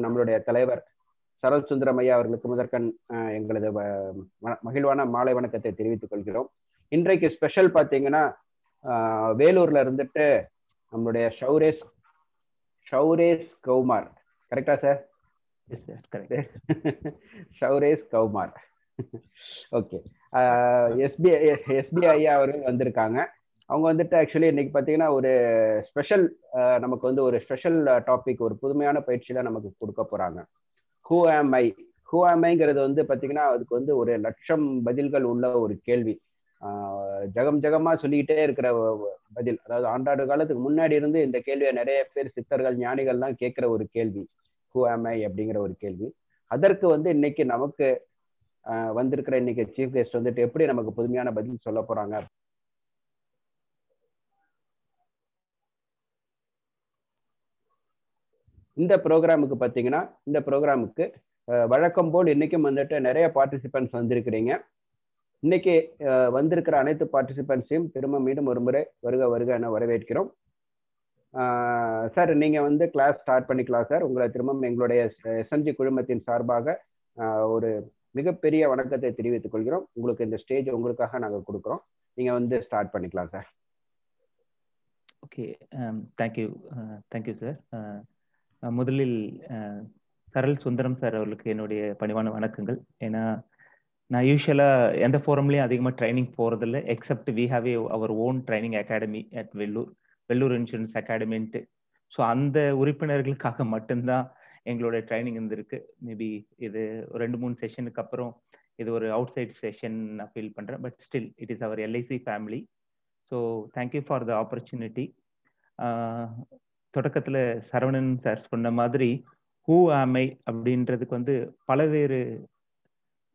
நம்மளுடைய தலைவர் சரத் சுந்தரம் ஐயா அவர்களுக்கு முதற்கண் எங்களது மகிழ்வான மாலை வணக்கத்தை தெரிவித்துக் கொள்கிறோம். இன்றைக்கு ஸ்பெஷல் பார்த்தீங்கன்னா வேலூர்ல இருந்துட்டு நம்மளுடைய ஷௌரேஷ் கௌமார், கரெக்டா சார்? ஷௌரேஷ் கௌமார், ஓகே. எஸ்பி ஐயா அவர்கள் வந்திருக்காங்க. அவங்க வந்துட்டு ஆக்சுவலி இன்னைக்கு பார்த்தீங்கன்னா ஒரு ஸ்பெஷல், நமக்கு வந்து ஒரு ஸ்பெஷல் டாபிக், ஒரு புதுமையான பயிற்சியில நமக்கு கொடுக்க போறாங்க. ஹூ ஆம் ஐங்கிறது வந்து பார்த்தீங்கன்னா அதுக்கு வந்து ஒரு லட்சம் பதில்கள் உள்ள ஒரு கேள்வி. ஜகம் ஜகமா சொல்லிக்கிட்டே இருக்கிற பதில். அதாவது ஆண்டாண்டு காலத்துக்கு முன்னாடி இருந்து இந்த கேள்வியை நிறைய பேர் சித்தர்கள் ஞானிகள்லாம் கேட்கிற ஒரு கேள்வி, ஹூ ஆம் ஐ அப்படிங்கிற ஒரு கேள்வி. அதற்கு வந்து இன்னைக்கு நமக்கு வந்திருக்கிற இன்னைக்கு சீஃப் கெஸ்ட் வந்துட்டு எப்படி நமக்கு புதுமையான பதில் சொல்ல போறாங்க. இந்த ப்ரோக்ராமுக்கு பார்த்தீங்கன்னா இந்த ப்ரோக்ராமுக்கு வழக்கம் போல் இன்னைக்கும் வந்துட்டு நிறைய பார்ட்டிசிபென்ட்ஸ் வந்திருக்கிறீங்க. இன்னைக்கு வந்திருக்கிற அனைத்து பார்ட்டிசிபென்ட்ஸையும் திரும்ப மீண்டும் ஒரு முறை வருக வருக என வரவேற்கிறோம். சார், நீங்க வந்து கிளாஸ் ஸ்டார்ட் பண்ணிக்கலாம் சார். உங்களை திரும்ப எங்களுடைய எஸ்எம்ஜி குழுமத்தின் சார்பாக ஒரு மிகப்பெரிய வணக்கத்தை தெரிவித்துக் கொள்கிறோம். உங்களுக்கு இந்த ஸ்டேஜ் உங்களுக்காக நாங்கள் கொடுக்குறோம். நீங்க வந்து ஸ்டார்ட் பண்ணிக்கலாம் சார். Okay, thank you sir. முதலில் சரல் சுந்தரம் சார் அவர்களுக்கு என்னுடைய பணிவான வணக்கங்கள். ஏன்னா நான் யூஸ்வலாக எந்த ஃபோரம்லேயும் அதிகமாக ட்ரைனிங் போகிறதில்ல, except we have our own training academy at Vellore insurance அகாடமின்ட்டு. ஸோ அந்த உறுப்பினர்களுக்காக மட்டும்தான் எங்களோட ட்ரைனிங் இருந்திருக்கு. மேபி இது 2-3 செஷனுக்கு அப்புறம் இது ஒரு அவுட் சைட் செஷன் நான் ஃபீல் பண்ணுறேன். But still it is our LIC family. So thank you for the opportunity. தொடக்கத்தில் சரவணன் சார் சொன்ன மாதிரி ஹூ ஆம் ஐ அப்படின்றதுக்கு வந்து பலவேறு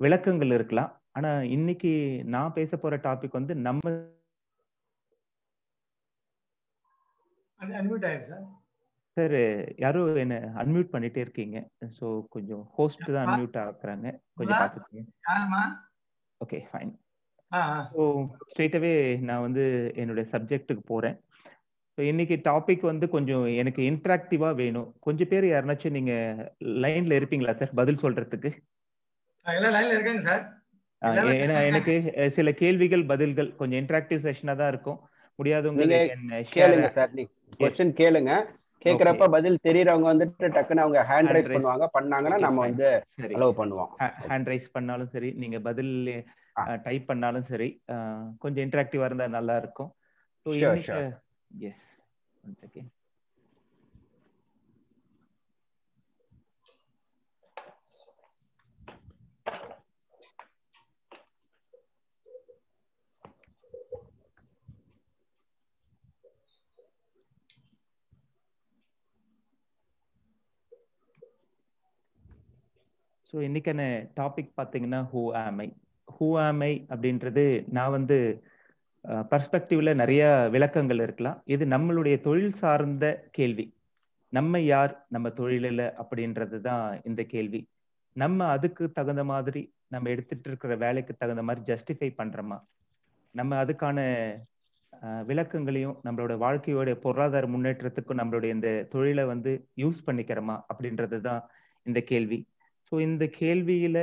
விளக்கங்கள் இருக்கலாம். ஆனா இன்னைக்கு நான் பேச போற டாபிக் வந்து நம்ம சார் யாரோ என்ன அன்மியூட் பண்ணிட்டே இருக்கீங்க. ஸோ கொஞ்சம் ஹோஸ்ட் தான் அன்மியூட் ஆகுறாங்க, கொஞ்சம் பார்த்துக்கோங்க. Okay, fine. ஸோ ஸ்ட்ரெயிட்டாவே நான் வந்து என்னுடைய சப்ஜெக்டுக்கு போறேன். ஸோ இன்னைக்கு டாபிக் வந்து கொஞ்சம் எனக்கு இன்ட்ராக்டிவா வேணும். கொஞ்சம் பேர் யாருனாச்சும் நீங்க லைன்ல இருப்பீங்களா சார் பதில் சொல்றதுக்கு? லைன்ல இருக்காங்க சார். ஏன்னா எனக்கு சில கேள்விகள் பதில்கள் கொஞ்சம் இன்டராக்டிவ் செஷனா தான் இருக்கும். முடியாதவங்க கேளுங்க சார், நீ क्वेश्चन கேளுங்க. கேக்குறப்ப பதில் தெரியறவங்க வந்துட்டு டக்குன்னு அவங்க ஹேண்ட் ரைஸ் பண்ணுவாங்க. பண்ணாங்கன்னா நம்ம வந்து அலோவ் பண்ணுவோம். ஹேண்ட் ரைஸ் பண்ணாலும் சரி, நீங்க பதில் டைப் பண்ணாலும் சரி, கொஞ்சம் இன்டராக்டிவா இருந்தா நல்லா இருக்கும். ஸோ இன்னைக்கு எஸ் ஒன் செகண்ட். ஸோ இன்னைக்கான டாபிக் பார்த்தீங்கன்னா ஹூ ஆம் ஐ அப்படின்றது நான் வந்து பர்ஸ்பெக்டிவ்ல நிறைய விளக்கங்கள் இருக்கலாம். இது நம்மளுடைய தொழில் சார்ந்த கேள்வி. நம்ம யார், நம்ம தொழிலில் அப்படின்றது தான் இந்த கேள்வி. நம்ம அதுக்கு தகுந்த மாதிரி நம்ம எடுத்துட்டு இருக்கிற வேலைக்கு தகுந்த மாதிரி ஜஸ்டிஃபை பண்றோமா, நம்ம அதுக்கான விளக்கங்களையும் நம்மளோட வாழ்க்கையோட பொருளாதார முன்னேற்றத்துக்கும் நம்மளுடைய இந்த தொழிலை வந்து யூஸ் பண்ணிக்கிறோமா அப்படின்றது தான் இந்த கேள்வி. ஸோ இந்த கேள்வியில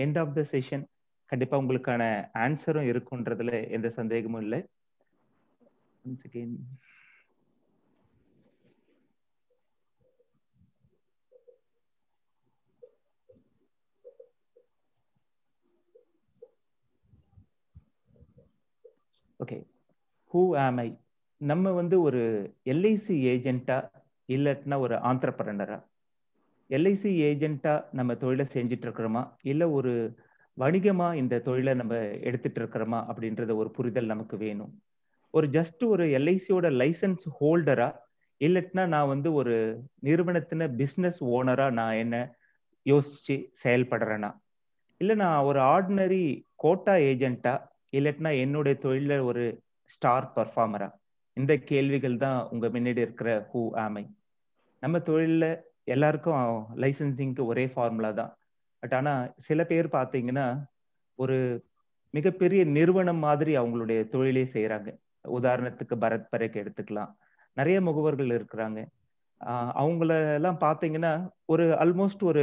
எண்ட் ஆஃப் த செஷன் கண்டிப்பா உங்களுக்கான ஆன்சரும் இருக்குன்றதுல எந்த சந்தேகமும் இல்லை. ஓகே, ஹூ ஆம் ஐ? நம்ம வந்து ஒரு எல்ஐசி ஏஜென்ட்டா இல்லைன்னா ஒரு ஆண்டர்பிரனரா? எல்ஐசி ஏஜென்ட்டா நம்ம தொழிலை செஞ்சுட்டு இருக்கிறோமா, இல்லை ஒரு வணிகமா இந்த தொழிலை நம்ம எடுத்துட்டு இருக்கிறோமா அப்படின்றது ஒரு புரிதல் நமக்கு வேணும். ஒரு ஜஸ்ட் ஒரு எல்ஐசியோட லைசன்ஸ் ஹோல்டரா, இல்லைன்னா நான் வந்து ஒரு நிறுவனத்தின பிஸ்னஸ் ஓனரா நான் என்ன யோசிச்சு செயல்படுறேனா, இல்லை நான் ஒரு ஆர்டினரி கோட்டா ஏஜென்ட்டா, இல்லைன்னா என்னுடைய தொழில ஒரு ஸ்டார் பர்ஃபார்மரா? இந்த கேள்விகள் தான் உங்க முன்னாடி இருக்கிற ஹூ ஆம் ஐ. நம்ம தொழில எல்லாருக்கும் லைசன்சிங்க்கு ஒரே ஃபார்முலா தான். பட் ஆனா சில பேர் பார்த்தீங்கன்னா ஒரு மிகப்பெரிய நிறுவனம் மாதிரி அவங்களுடைய தொழிலே செய்யறாங்க. உதாரணத்துக்கு பரத் பரேக் எடுத்துக்கலாம். நிறைய முகவர்கள் இருக்கிறாங்க. அவங்கள எல்லாம் பார்த்தீங்கன்னா ஒரு ஆல்மோஸ்ட் ஒரு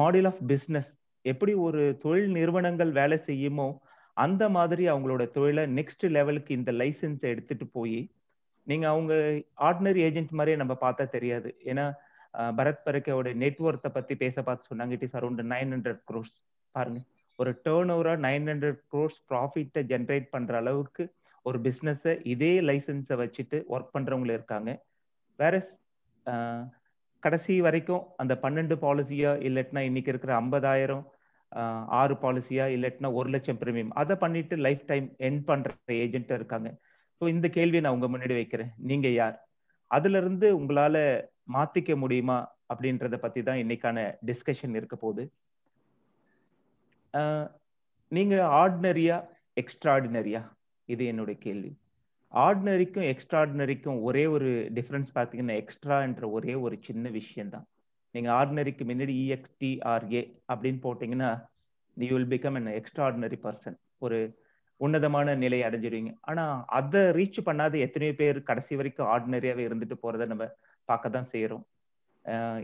மாடல் ஆஃப் பிஸ்னஸ் எப்படி ஒரு தொழில் நிறுவனங்கள் வேலை செய்யுமோ அந்த மாதிரி அவங்களோட தொழிலை நெக்ஸ்ட் லெவலுக்கு இந்த லைசன்ஸ் எடுத்துட்டு போய் நீங்க அவங்க ஆர்டினரி ஏஜென்ட் மாதிரியே நம்ம பார்த்தா தெரியாது. ஏன்னா பரத் பரக்கோட நெட்வொர்த்தை பத்தி பேச பார்த்து சொன்னாங்க. It is around 900 crores. பாருங்க, ஒரு டேர்ன் ஓவரா 900 crores ப்ராஃபிட்டை ஜென்ரேட் பண்ற அளவுக்கு ஒரு பிசினஸை இதே லைசன்ஸை வச்சுட்டு ஒர்க் பண்றவங்க இருக்காங்க. வேற கடைசி வரைக்கும் அந்த 12 பாலிசியா இல்லட்டினா இன்னைக்கு இருக்கிற 50,000 6 பாலிசியா இல்லட்டினா 1,00,000 பிரீமியம் அதை பண்ணிட்டு லைஃப் டைம் எண்ட் பண்ற ஏஜென்ட் இருக்காங்க. ஸோ இந்த கேள்வியை நான் உங்க முன்னாடி வைக்கிறேன், நீங்க யார்? அதுல இருந்து உங்களால மாத்திக்க முடியுமா அப்படின்றத பத்தி தான் இன்னைக்கான டிஸ்கஷன் இருக்க போகுது. நீங்க ஆர்டினரியா எக்ஸ்ட்ராடினரியா? இது என்னுடைய கேள்வி. ஆர்டினரிக்கும் எக்ஸ்ட்ராடினரிக்கும் ஒரே ஒரு டிஃபரன்ஸ் பார்த்தீங்கன்னா எக்ஸ்ட்ரான்ற ஒரே ஒரு சின்ன விஷயம் தான். நீங்க ஆர்டினரிக்கு முன்னாடி EXTRA அப்படின்னு போட்டீங்கன்னா you will become an extraordinary person, ஒரு உன்னதமான நிலையை அடைஞ்சிடுவீங்க. ஆனா அதை ரீச் பண்ணாத எத்தனையோ பேர் கடைசி வரைக்கும் ஆர்டினரியாவே இருந்துட்டு போறதை நம்ம பார்க்க தான் செய்யறோம்.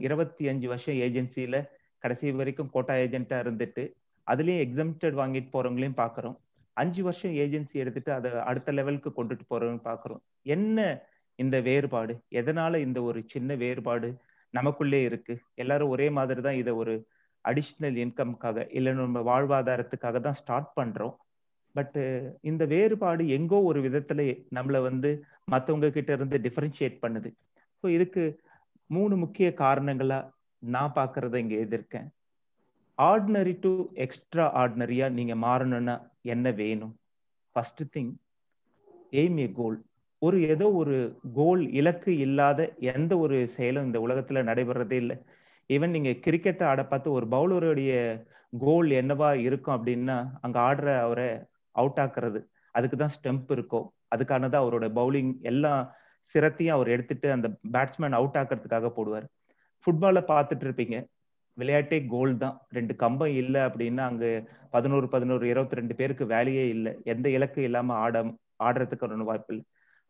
25 வருஷம் ஏஜென்சியில கடைசி வரைக்கும் கோட்டா ஏஜென்ட்டா இருந்துட்டு அதுலயும் எக்ஸம்டட் வாங்கிட்டு போறவங்களையும் பாக்குறோம். 5 வருஷம் ஏஜென்சி எடுத்துட்டு அதை அடுத்த லெவலுக்கு கொண்டுட்டு போறவங்க பாக்குறோம். என்ன இந்த வேறுபாடு? எதனால இந்த ஒரு சின்ன வேறுபாடு நமக்குள்ளே இருக்கு? எல்லாரும் ஒரே மாதிரி தான் இதை ஒரு அடிஷ்னல் இன்கம்காக இல்லை நம்ம வாழ்வாதாரத்துக்காக தான் ஸ்டார்ட் பண்றோம். பட் இந்த வேறுபாடு எங்கோ ஒரு விதத்துல நம்மளை மற்றவங்க கிட்ட இருந்து டிஃபரன்ஷியேட் பண்ணுது. ஸோ இதுக்கு 3 முக்கிய காரணங்களா நான் பாக்குறத இங்க எதிர்க்கேன். ஆர்டினரி டு எக்ஸ்ட்ரா ஆர்டினரியா நீங்க மாறணும்னா என்ன வேணும்? ஃபர்ஸ்ட் திங், எய்ம் ஏ கோல். ஏதோ ஒரு கோல், இலக்கு இல்லாத எந்த ஒரு செயலும் இந்த உலகத்துல நடைபெறதே இல்லை. ஈவன் நீங்க கிரிக்கெட் ஆட பார்த்து ஒரு பவுலருடைய கோல் என்னவா இருக்கும் அப்படின்னா அங்க ஆடுற அவரை அவுட் ஆக்குறது. அதுக்குதான் ஸ்டெம்ப் இருக்கும், அதுக்கானதான் அவரோட பவுலிங் எல்லா சிரத்தையும் அவர் எடுத்துட்டு அந்த பேட்ஸ்மேன் அவுட் ஆக்குறதுக்காக போடுவார். ஃபுட்பாலை பார்த்துட்டு இருப்பீங்க, விளையாட்டே கோல் தான். 2 கம்பம் இல்லை அப்படின்னா அங்க 11 22 பேருக்கு வேலையே இல்லை, எந்த இலக்கு இல்லாம ஆடுறதுக்கு ஒரு வாய்ப்பு இல்லை.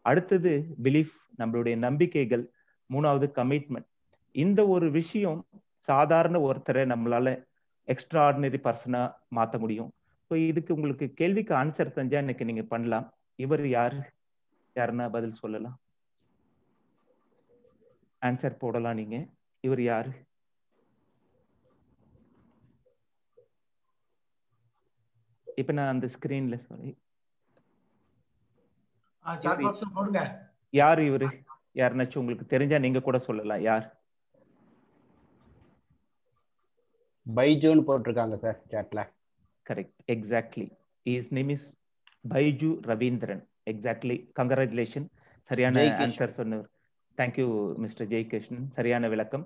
அடுத்தது பிலீஃப், நம்மளுடைய நம்பிக்கைகள். 3வது கமிட்மெண்ட். இந்த ஒரு விஷயம் சாதாரண ஒருத்தரை நம்மளால எக்ஸ்ட்ரா ஆர்டினரி பர்சனா மாத்த முடியும். ஸோ இதுக்கு உங்களுக்கு கேள்விக்கு ஆன்சர் தெரிஞ்சா எனக்கு நீங்க பண்ணலாம். இவர் யாரு? யாருன்னா பதில் சொல்லலாம், ஆன்சர் போடலாம் நீங்க. இவர் யாரு? இப்ப நான் அந்த ஸ்கிரீன்ல யாரு இவரு? யாருன்னாச்சும் உங்களுக்கு தெரிஞ்சா நீங்க கூட சொல்லலாம். யார்? பைஜூன்னு போட்டிருக்காங்க சார் சாட்ல. Correct, exactly. His name is Baiju Raveendran. Exactly, congratulation, சரியான ஆன்சர் சொன்னவர். தேங்க்யூ மிஸ்டர் ஜெய்கிருஷ்ணன், சரியான விளக்கம்.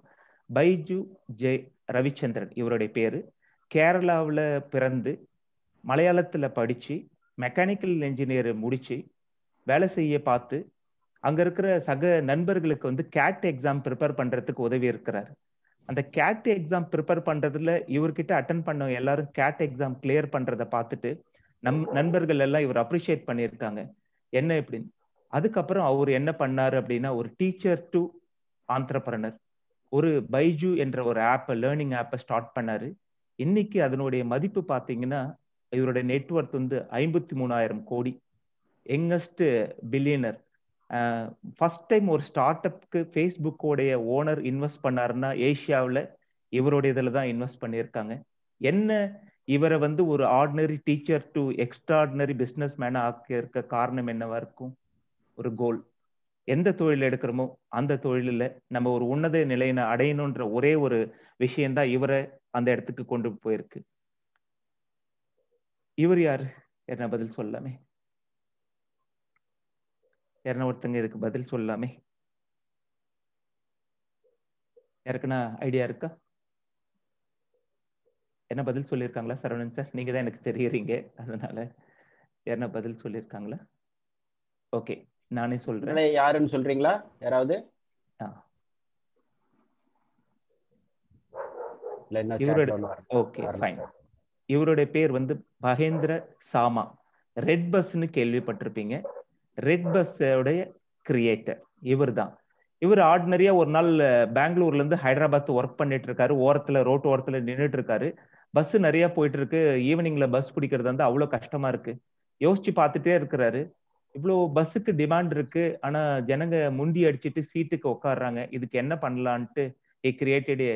பைஜு ரவிச்சந்திரன் இவருடைய பேரு. கேரளாவில் பிறந்து மலையாளத்துல படிச்சு மெக்கானிக்கல் இன்ஜினியர் முடிச்சு வேலை செய்ய பார்த்து அங்க இருக்கிற சக நண்பர்களுக்கு கேட் எக்ஸாம் ப்ரிப்பேர் பண்றதுக்கு உதவி இருக்கிறார். அந்த கேட் எக்ஸாம் ப்ரிப்பேர் பண்றதுல இவர்கிட்ட அட்டன் பண்ண எல்லாரும் கேட் எக்ஸாம் கிளியர் பண்றதை பார்த்துட்டு நண்பர்கள் எல்லாம் இவர் அப்ரிஷியேட் பண்ணியிருக்காங்க. என்ன எப்படின்னு அதுக்கப்புறம் அவர் என்ன பண்ணாரு அப்படின்னா ஒரு டீச்சர் டு ஆண்டர்பிரனர், ஒரு பைஜு என்ற ஒரு ஆப்பை, லேர்னிங் ஆப்பை ஸ்டார்ட் பண்ணாரு. இன்னைக்கு அதனுடைய மதிப்பு பார்த்தீங்கன்னா இவருடைய நெட்வொர்க் 53,000 கோடி. Youngest billionaire. ஃபர்ஸ்ட் டைம் ஒரு ஸ்டார்ட் அப்க்கு ஃபேஸ்புக்கோடைய ஓனர் இன்வெஸ்ட் பண்ணாருன்னா ஏஷியாவில் இவருடைய இதில் தான் இன்வெஸ்ட் பண்ணியிருக்காங்க. என்ன இவரை ஒரு ordinary teacher to extraordinary business மேனா ஆக்கி இருக்க காரணம் என்னவா இருக்கும்? ஒரு கோல். எந்த தொழில் எடுக்கிறோமோ அந்த தொழிலில் நம்ம ஒரு உன்னத நிலையினை அடையணுன்ற ஒரே ஒரு விஷயம்தான் இவரை அந்த இடத்துக்கு கொண்டு போயிருக்கு. இவர் யாரு? என்ன பதில் சொல்லாமே? யாருன்னா ஒருத்தங்க இதுக்கு பதில் சொல்லாமே? யாருக்குன்னா ஐடியா இருக்கா? என்ன பதில் சொல்லியிருக்காங்களா? சரவணன் சார், நீங்க தான் எனக்கு தெரியுறீங்க, அதனால யாருன்னா பதில் சொல்லியிருக்காங்களா? ஓகே, நானே சொல்றேன். யாருன்னு சொல்றீங்களா யாராவது? Okay fine. இவருடைய பேர் மகேந்திர சாமா. ரெட் பஸ்ன்னு கேள்விப்பட்டிருப்பீங்க. ரெட் பஸ் உடைய கிரியேட்டர் இவர் தான். இவர் ஆர்டினரியா ஒரு நாள் பெங்களூர்ல இருந்து ஹைதராபாத் ஒர்க் பண்ணிட்டு இருக்காரு, ரோட்டு ஓரத்துல நின்றுட்டு இருக்காரு. பஸ் நிறைய போயிட்டு இருக்கு, ஈவினிங்ல பஸ் பிடிக்கிறது வந்து அவ்வளவு கஷ்டமா இருக்கு. யோசிச்சு பார்த்துட்டே இருக்கிறாரு, இவ்வளவு பஸ்ஸுக்கு டிமாண்ட் இருக்கு, ஆனா ஜனங்க முண்டி அடிச்சுட்டு சீட்டுக்கு உட்காடுறாங்க, இதுக்கு என்ன பண்ணலான்ட்டு he created a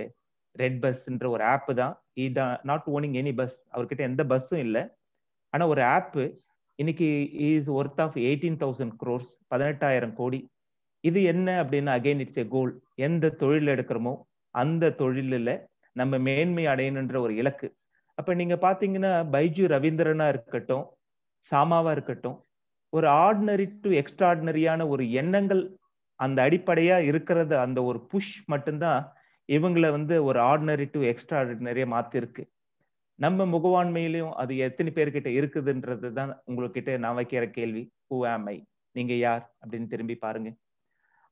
ரெட் பஸ்ன்ற ஒரு ஆப் தான். he not owning any bus, அவர்கிட்ட எந்த பஸ்ஸும் இல்லை, ஆனா ஒரு ஆப். இன்னைக்கு இஸ் ஒர்த் ஆஃப் 18,000 crores, 18,000 கோடி. இது என்ன அப்படின்னா அகைன் இட்ஸ் எ கோல். எந்த தொழில் எடுக்கிறோமோ அந்த தொழிலில் நம்ம மேன்மை அடையணுன்ற ஒரு இலக்கு. அப்ப நீங்க பாத்தீங்கன்னா பைஜு ரவீந்திரனா இருக்கட்டும், சாமாவா இருக்கட்டும், ஒரு ஆர்டினரி டு எக்ஸ்ட்ராடினரியான ஒரு எண்ணங்கள் அந்த அடிப்படையா இருக்கிறது. அந்த ஒரு புஷ் மட்டும்தான் இவங்களை வந்து ஒரு ஆர்டினரி டு எக்ஸ்ட்ராடினரியா மாத்திருக்கு. நம்ம முகவாண்மையிலையும் அது எத்தனை பேர்கிட்ட இருக்குதுன்றது தான் உங்ககிட்ட நான் வைக்கிற கேள்வி. ஹூ ஆம் ஐ, நீங்க யார் அப்படின்னு திரும்பி பாருங்க.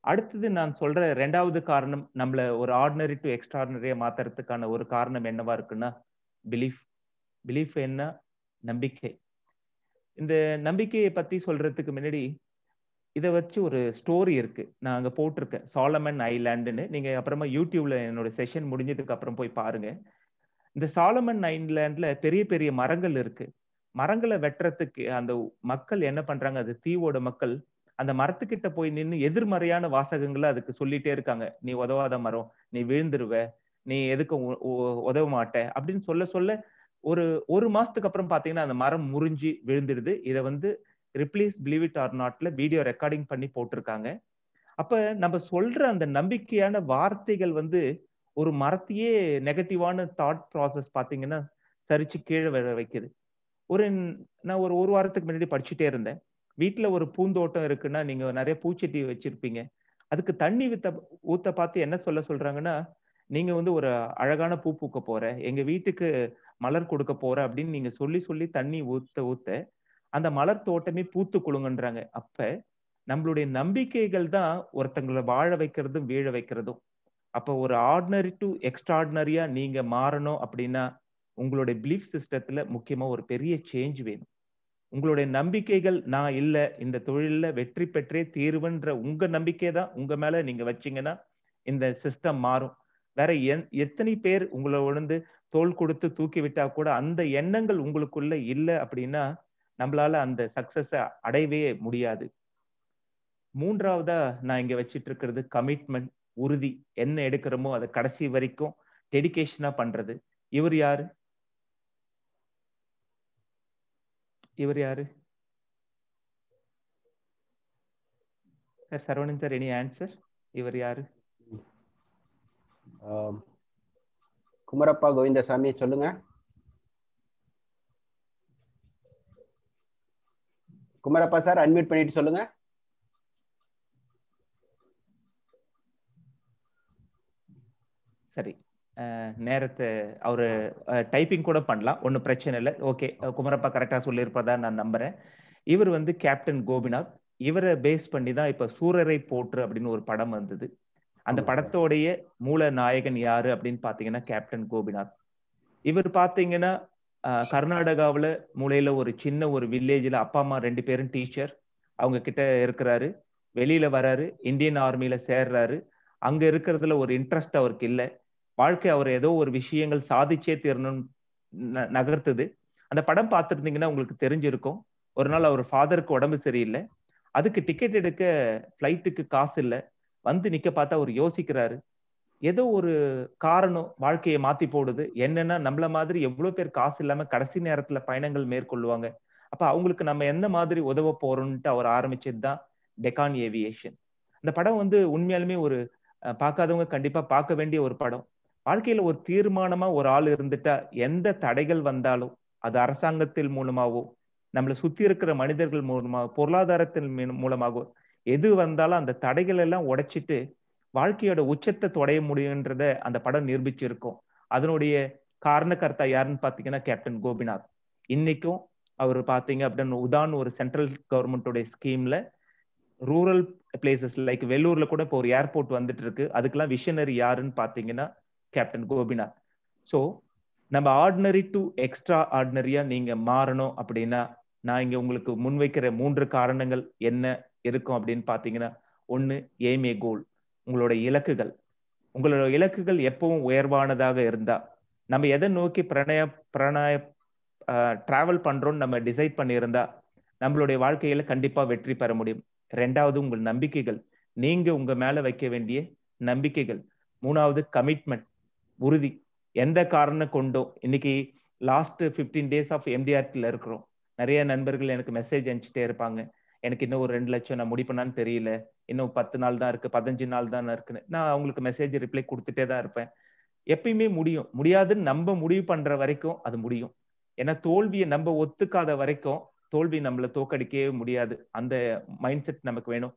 அடுத்தது நான் சொல்ற ரெண்டாவது காரணம், நம்மள ஒரு ஆர்டினரி டு எக்ஸ்ட்ராடினரியா மாத்துறதுக்கான ஒரு காரணம் என்னவா இருக்குன்னா பிலீஃப். பிலீஃப் என்ன? நம்பிக்கை. இந்த நம்பிக்கையை பத்தி சொல்றதுக்கு முன்னாடி இதை வச்சு ஒரு ஸ்டோரி இருக்கு, நான் அங்க போட்டிருக்கேன், சாலமன் ஐலாண்டுன்னு. நீங்க அப்புறமா யூடியூப்ல என்னோட செஷன் முடிஞ்சதுக்கு அப்புறம் போய் பாருங்க. இந்த சாலமன் ஐலாண்ட்ல பெரிய பெரிய மரங்கள் இருக்கு. மரங்களை வெட்டுறதுக்கு அந்த மக்கள் என்ன பண்றாங்க, அது தீவோட மக்கள் அந்த மரத்துக்கிட்ட போய் நின்று எதிர்மறையான வாசகங்களை அதுக்கு சொல்லிட்டே இருக்காங்க. நீ உதவாத மரம், நீ விழுந்துருவ, நீ எதுக்கு உதவ மாட்ட அப்படின்னு சொல்ல சொல்ல ஒரு மாசத்துக்கு அப்புறம் பாத்தீங்கன்னா அந்த மரம் முறிஞ்சு விழுந்துடுது. இதை வந்து ரிப்ளீஸ் பிலீவ் இட் ஆர் நாட்ல வீடியோ ரெக்கார்டிங் பண்ணி போட்டிருக்காங்க. அப்ப நம்ம சொல்ற அந்த நம்பிக்கையான வார்த்தைகள் வந்து ஒரு மரத்தையே நெகட்டிவான தாட் ப்ராசஸ் பாத்தீங்கன்னா சரிச்சு கீழே வைக்குது. நான் ஒரு வாரத்துக்கு முன்னாடி படிச்சுட்டே இருந்தேன். வீட்டுல ஒரு பூந்தோட்டம் இருக்குன்னா நீங்க நிறைய பூச்செடி வச்சிருப்பீங்க, அதுக்கு தண்ணி ஊத்த பார்த்து என்ன சொல்றாங்கன்னா, நீங்க வந்து ஒரு அழகான பூ பூக்க போற, எங்க வீட்டுக்கு மலர் கொடுக்க போற அப்படின்னு நீங்க சொல்லி சொல்லி தண்ணி ஊத்த அந்த மலர் தோட்டமே பூத்து குலுங்கன்றாங்க. அப்ப நம்மளுடைய நம்பிக்கைகள் தான் ஒருத்தங்களை வாழ வைக்கிறதும் வீழ வைக்கிறதும். அப்ப ஒரு ஆர்டினரி டு எக்ஸ்ட்ராடினரியா நீங்க மாறணும் அப்படின்னா உங்களுடைய பிலீஃப் சிஸ்டத்துல முக்கியமா ஒரு பெரிய சேஞ்ச் வேணும். உங்களுடைய நம்பிக்கைகள், நான் இல்ல இந்த தொழில வெற்றி பெற்றே தீர்வுன்ற உங்க நம்பிக்கை தான் உங்க மேல நீங்க வச்சீங்கன்னா இந்த சிஸ்டம் மாறும். வேற எத்தனை பேர் உங்களை உணர்ந்து தோல் கொடுத்து தூக்கி விட்டா கூட அந்த எண்ணங்கள் உங்களுக்குள்ள இல்ல அப்படின்னா நம்மளால அந்த சக்சஸ அடையவே முடியாது. மூன்றாவதா நான் இங்க வச்சிட்டு இருக்கிறது கமிட்மெண்ட், உறுதி. என்ன எடுக்கிறோமோ அதை கடைசி வரைக்கும் டெடிகேஷனா பண்றது. இவர் யாரு? இவர் யாரு sir? Saravanan sir, any answer? இவர் யாரு? குமரப்பா கோவிந்தசாமி, சொல்லுங்க. குமரப்பா சார், அன்மியூட் பண்ணிட்டு சொல்லுங்க. சரி, நேரத்தை அவரு டைப்பிங் கூட பண்ணலாம், ஒன்றும் பிரச்சனை இல்லை. ஓகே, குமரப்பா கரெக்டா சொல்லியிருப்பதா நான் நம்புறேன். இவர் வந்து கேப்டன் கோபிநாத். இவரை பேஸ் பண்ணி தான் இப்ப சூரரை போற்று அப்படின்னு ஒரு படம் வந்தது. அந்த படத்தோடைய மூல நாயகன் யாரு அப்படின்னு பாத்தீங்கன்னா கேப்டன் கோபிநாத். இவர் பாத்தீங்கன்னா கர்நாடகாவில் மூலையில ஒரு சின்ன ஒரு வில்லேஜ்ல அப்பா அம்மா 2 பேரும் டீச்சர், அவங்க கிட்ட இருக்கிறாரு. வெளியில வராரு, இந்தியன் ஆர்மியில சேர்றாரு. அங்க இருக்கிறதுல ஒரு இன்ட்ரெஸ்ட் அவருக்கு இல்லை. வாழ்க்கை அவர் ஏதோ ஒரு விஷயங்கள் சாதிச்சே தீரணும் நகர்த்துது. அந்த படம் பார்த்துருந்தீங்கன்னா உங்களுக்கு தெரிஞ்சிருக்கும். ஒரு நாள் அவர் ஃபாதருக்கு உடம்பு சரியில்லை, அதுக்கு டிக்கெட் எடுக்க ஃபிளைட்டுக்கு காசு இல்லை. வந்து நிக்க பார்த்தா அவர் யோசிக்கிறாரு, ஏதோ ஒரு காரணம் வாழ்க்கையை மாத்தி போடுது. என்னன்னா நம்மள மாதிரி எவ்வளவு பேர் காசு இல்லாம கடைசி நேரத்துல பயணங்கள் மேற்கொள்ளுவாங்க. அப்ப அவங்களுக்கு நம்ம எந்த மாதிரி உதவ போறோம்ட்டு அவர் ஆரம்பிச்சதுதான் டெக்கான் ஏவியேஷன். அந்த படம் வந்து உண்மையாலுமே ஒரு பார்க்காதவங்க கண்டிப்பா பார்க்க வேண்டிய ஒரு படம். வாழ்க்கையில ஒரு தீர்மானமா ஒரு ஆள் இருந்துட்டா எந்த தடைகள் வந்தாலும், அது அரசாங்கத்தின் மூலமாவோ நம்மளை சுத்தி இருக்கிற மனிதர்கள் மூலமாக பொருளாதாரத்தின் மூலமாகவோ எது வந்தாலும் அந்த தடைகள் எல்லாம் உடைச்சிட்டு வாழ்க்கையோட உச்சத்தை தொடைய முடியுன்றத அந்த படம் நிரூபிச்சிருக்கும். அதனுடைய காரணக்கர்த்தா யாருன்னு பாத்தீங்கன்னா கேப்டன் கோபிநாத். இன்னைக்கும் அவர் பாத்தீங்க அப்படின்னு உதான் ஒரு சென்ட்ரல் கவர்மெண்டோட ஸ்கீம்ல ரூரல் பிளேசஸ் லைக் வெள்ளூர்ல கூட இப்போ ஒரு ஏர்போர்ட் வந்துட்டு இருக்கு. அதுக்கெல்லாம் விஷனரி யாருன்னு பாத்தீங்கன்னா கேப்டன் கோபிநாத். ஸோ நம்ம ஆர்டினரி டு எக்ஸ்ட்ரா ஆர்டினரியா நீங்க மாறணும் அப்படின்னா நான் இங்க உங்களுக்கு முன்வைக்கிற 3 காரணங்கள் என்ன இருக்கும் அப்படின்னு பாத்தீங்கன்னா, 1 எய்ம் ஏ கோல். உங்களோட இலக்குகள் எப்பவும் உயர்வானதாக இருந்தா, நம்ம எதை நோக்கி பிரணய டிராவல் பண்றோம்னு நம்ம டிசைட் பண்ணியிருந்தா நம்மளுடைய வாழ்க்கையில கண்டிப்பா வெற்றி பெற முடியும். ரெண்டாவது உங்கள் நம்பிக்கைகள், நீங்க உங்க மேல வைக்க வேண்டிய நம்பிக்கைகள். மூணாவது கமிட்மெண்ட், உறுதி. எந்த காரணம் கொண்டோ, இன்னைக்கு லாஸ்ட் 15 days ஆஃப் MDRTல இருக்கிறோம். நிறைய நண்பர்கள் எனக்கு மெசேஜ் அனுப்பிச்சிட்டே இருப்பாங்க, எனக்கு இன்னும் ஒரு 2 லட்சம் நான் முடிப்பேனான்னு தெரியல, இன்னும் 10 நாள் தான் இருக்கு, 15 நாள் தான் இருக்குன்னு. நான் அவங்களுக்கு மெசேஜ் ரிப்ளை கொடுத்துட்டே தான் இருப்பேன். எப்பயுமே முடியும். முடியாதுன்னு நம்ம முடிவு பண்ற வரைக்கும் அது முடியும். ஏன்னா தோல்வியை நம்ம ஒத்துக்காத வரைக்கும் தோல்வி நம்மளை தோக்கடிக்கவே முடியாது. அந்த மைண்ட் செட் நமக்கு வேணும்.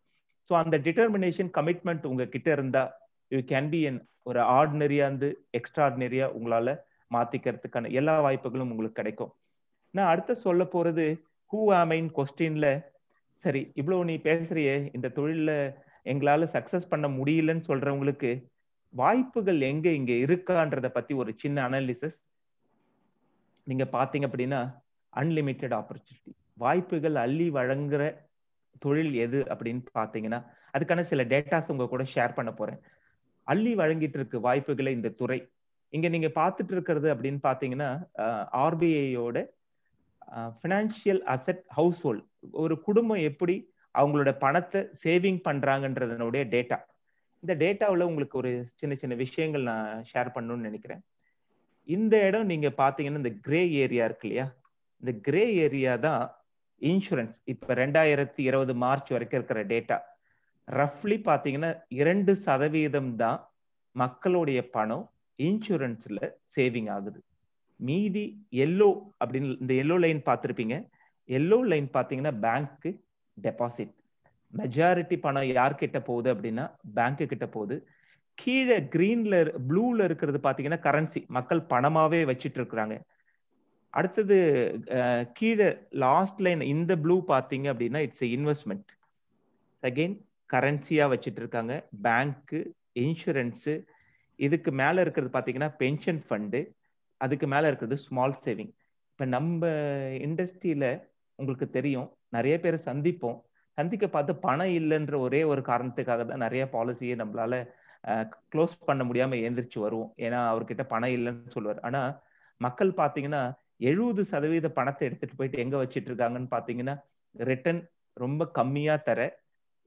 ஸோ அந்த டிட்டர்மினேஷன், கமிட்மெண்ட் உங்ககிட்ட இருந்தா யூ கேன் பி ஒரு ஆர்டினரியா இருந்து எக்ஸ்ட்ராடினரியா உங்களால மாத்திக்கிறதுக்கான எல்லா வாய்ப்புகளும் உங்களுக்கு கிடைக்கும். நான் அடுத்த சொல்ல போறது ஹூ ஆமைன் கொஸ்டின்ல, சரி இவ்வளவு நீ பேசுறியே, இந்த தொழில எங்களால சக்சஸ் பண்ண முடியலன்னு சொல்றவங்களுக்கு வாய்ப்புகள் எங்க இங்க இருக்கான்றத பத்தி ஒரு சின்ன அனாலிசிஸ். நீங்க பாத்தீங்க அப்படின்னா, அன்லிமிட்டெட் ஆப்பர்ச்சுனிட்டி, வாய்ப்புகள் அள்ளி வழங்குற தொழில் எது அப்படின்னு பாத்தீங்கன்னா, அதுக்கான சில டேட்டாஸ் உங்க கூட ஷேர் பண்ண போறேன். அள்ளி வழங்கிட்டு இருக்கு வாய்ப்புகளை இந்த துறை. இங்க நீங்க பார்த்துட்டு இருக்கிறது அப்படின்னு பாத்தீங்கன்னா, ஆர்பிஐயோட ஃபினான்சியல் அசெட் ஹவுஸ் ஹோல்ட், ஒரு குடும்பம் எப்படி அவங்களோட பணத்தை சேவிங் பண்றாங்கன்றதனுடைய டேட்டா. இந்த டேட்டாவில் உங்களுக்கு ஒரு சின்ன சின்ன விஷயங்கள் நான் ஷேர் பண்ணணும்னு நினைக்கிறேன். இந்த இடம் நீங்க பாத்தீங்கன்னா, இந்த கிரே ஏரியா இருக்கு இல்லையா, இந்த கிரே ஏரியா தான் இன்சூரன்ஸ். இப்ப 2020 மார்ச் வரைக்கும் இருக்கிற டேட்டா ரஃப்லி பாத்தீங்கன்னா 2% தான் மக்களுடைய பணம் இன்சூரன்ஸ்ல சேவிங் ஆகுது. மீதி எல்லோ அப்படின்னு, இந்த எல்லோ லைன் பார்த்திருப்பீங்க. எல்லோ லைன் பாத்தீங்கன்னா பேங்க் டெபாசிட். மெஜாரிட்டி பணம் யார்கிட்ட போகுது அப்படின்னா பேங்க் கிட்ட போகுது. கீழே கிரீன்ல ப்ளூல இருக்கிறது பாத்தீங்கன்னா கரன்சி, மக்கள் பணமாவே வச்சிட்டு இருக்கிறாங்க. அடுத்தது கீழே லாஸ்ட் லைன் இந்த ப்ளூ பாத்தீங்க அப்படின்னா இட்ஸ் இன்வெஸ்ட்மெண்ட். அகைன் கரன்சியா வச்சிட்டு இருக்காங்க பேங்க், இன்சூரன்ஸ். இதுக்கு மேல இருக்கிறது பாத்தீங்கன்னா பென்ஷன் ஃபண்டு, அதுக்கு மேல இருக்கிறது ஸ்மால் சேவிங். இப்ப நம்ம இண்டஸ்ட்ரியில உங்களுக்கு தெரியும், நிறைய பேரை சந்திக்க பார்த்து பணம் இல்லைன்ற ஒரே ஒரு காரணத்துக்காக தான் நிறைய பாலிசியை நம்மளால க்ளோஸ் பண்ண முடியாம எந்திரிச்சு வருவோம். ஏன்னா அவர்கிட்ட பணம் இல்லைன்னு சொல்லுவார். ஆனா மக்கள் பாத்தீங்கன்னா 70% பணத்தை எடுத்துட்டு போயிட்டு எங்க வச்சிட்டு இருக்காங்கன்னு பாத்தீங்கன்னா, ரிட்டர்ன் ரொம்ப கம்மியா தர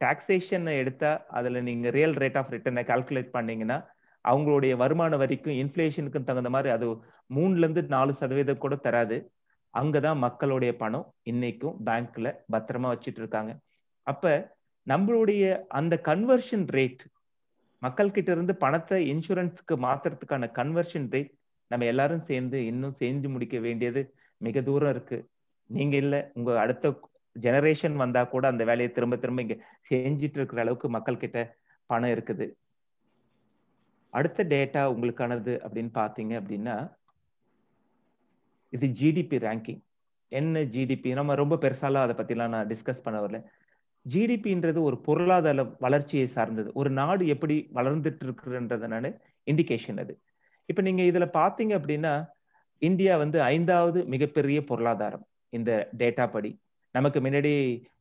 டாக்ஸேஷன் எடுத்தா அதுல நீங்க ரியல் ரேட் ஆஃப் ரிட்டர்னை கால்குலேட் பண்ணீங்கன்னா அவங்களுடைய வருமான வரிக்கும் இன்ஃபிளேஷனுக்கும் தகுந்த மாதிரி அது 3-4% கூட தராது. அங்கதான் மக்களுடைய பணம் இன்னைக்கும் பேங்க்ல பத்திரமா வச்சிட்டு இருக்காங்க. அப்ப நம்மளுடைய அந்த கன்வர்ஷன் ரேட், மக்கள் கிட்ட இருந்து பணத்தை இன்சூரன்ஸ்க்கு மாத்துறதுக்கான கன்வர்ஷன் ரேட் நம்ம எல்லாரும் சேர்ந்து இன்னும் செஞ்சு முடிக்க வேண்டியது மிக தூரம் இருக்கு. நீங்க இல்ல, உங்க அடுத்த ஜெனரேஷன் வந்தா கூட அந்த வேலையை திரும்ப திரும்ப இங்க செஞ்சிட்டு இருக்கிற அளவுக்கு மக்கள் கிட்ட பணம் இருக்குது. அடுத்த டேட்டா உங்களுக்கானது அப்படின்னு பாத்தீங்க அப்படின்னா, இது ஜிடிபி ரேங்கிங். என்ன ஜிடிபி, நம்ம ரொம்ப பெருசாலாம் அதை பத்திலாம் நான் டிஸ்கஸ் பண்ண வரல. ஜிடிபின்றது ஒரு பொருளாதார வளர்ச்சியை சார்ந்தது. ஒரு நாடு எப்படி வளர்ந்துட்டு இருக்குன்றதுனால இண்டிகேஷன் அது. இப்ப நீங்க இதுல பாத்தீங்க அப்படின்னா, இந்தியா வந்து 5வது மிகப்பெரிய பொருளாதாரம் இந்த டேட்டா படி. நமக்கு முன்னாடி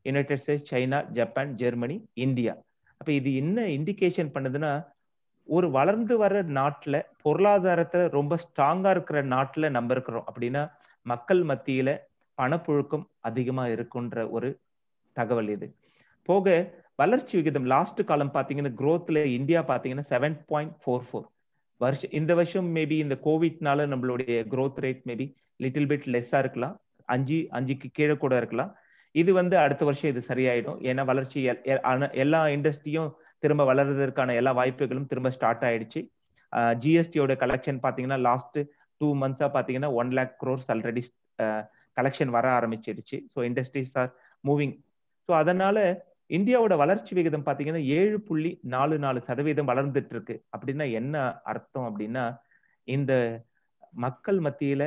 United states, China, Japan, Germany, India. அப்ப இது என்ன இண்டிகேஷன் பண்ணுதுன்னா, ஒரு வளர்ந்து வர நாட்டுல பொருளாதாரத்தை ரொம்ப ஸ்ட்ராங்கா இருக்கிற நாட்டுல நம்ம இருக்கிறோம் அப்படின்னா மக்கள் மத்தியில பணப்புழக்கம் அதிகமா இருக்குன்ற ஒரு தகவல் இது. போக வளர்ச்சி விகிதம் லாஸ்ட் காலம் பாத்தீங்கன்னா growthல இந்தியா பாத்தீங்கன்னா 7.44 வருஷம். இந்த வருஷம் மேபி இந்த கோவிட்னால நம்மளுடைய growth rate maybe little bit லெஸ்ஸா இருக்கலாம், 5க்கு கீழே கூட இருக்கலாம். இது வந்து அடுத்த வருஷம் இது சரியாயிடும். ஏன்னா வளர்ச்சி எல்லா இண்டஸ்ட்ரியும் திரும்ப வளர்றதற்கான எல்லா வாய்ப்புகளும் திரும்ப ஸ்டார்ட் ஆயிடுச்சு. ஜிஎஸ்டியோட கலெக்ஷன் பாத்தீங்கன்னா லாஸ்ட் 2 months பாத்தீங்கன்னா 1 lakh crores ஆல்ரெடி கலெக்ஷன் வர ஆரம்பிச்சிடுச்சு. So industries are moving. So அதனால இந்தியாவோட வளர்ச்சி விகிதம் பாத்தீங்கன்னா 7.44% வளர்ந்துட்டு இருக்கு. அப்படின்னா என்ன அர்த்தம் அப்படின்னா, இந்த மக்கள் மத்தியில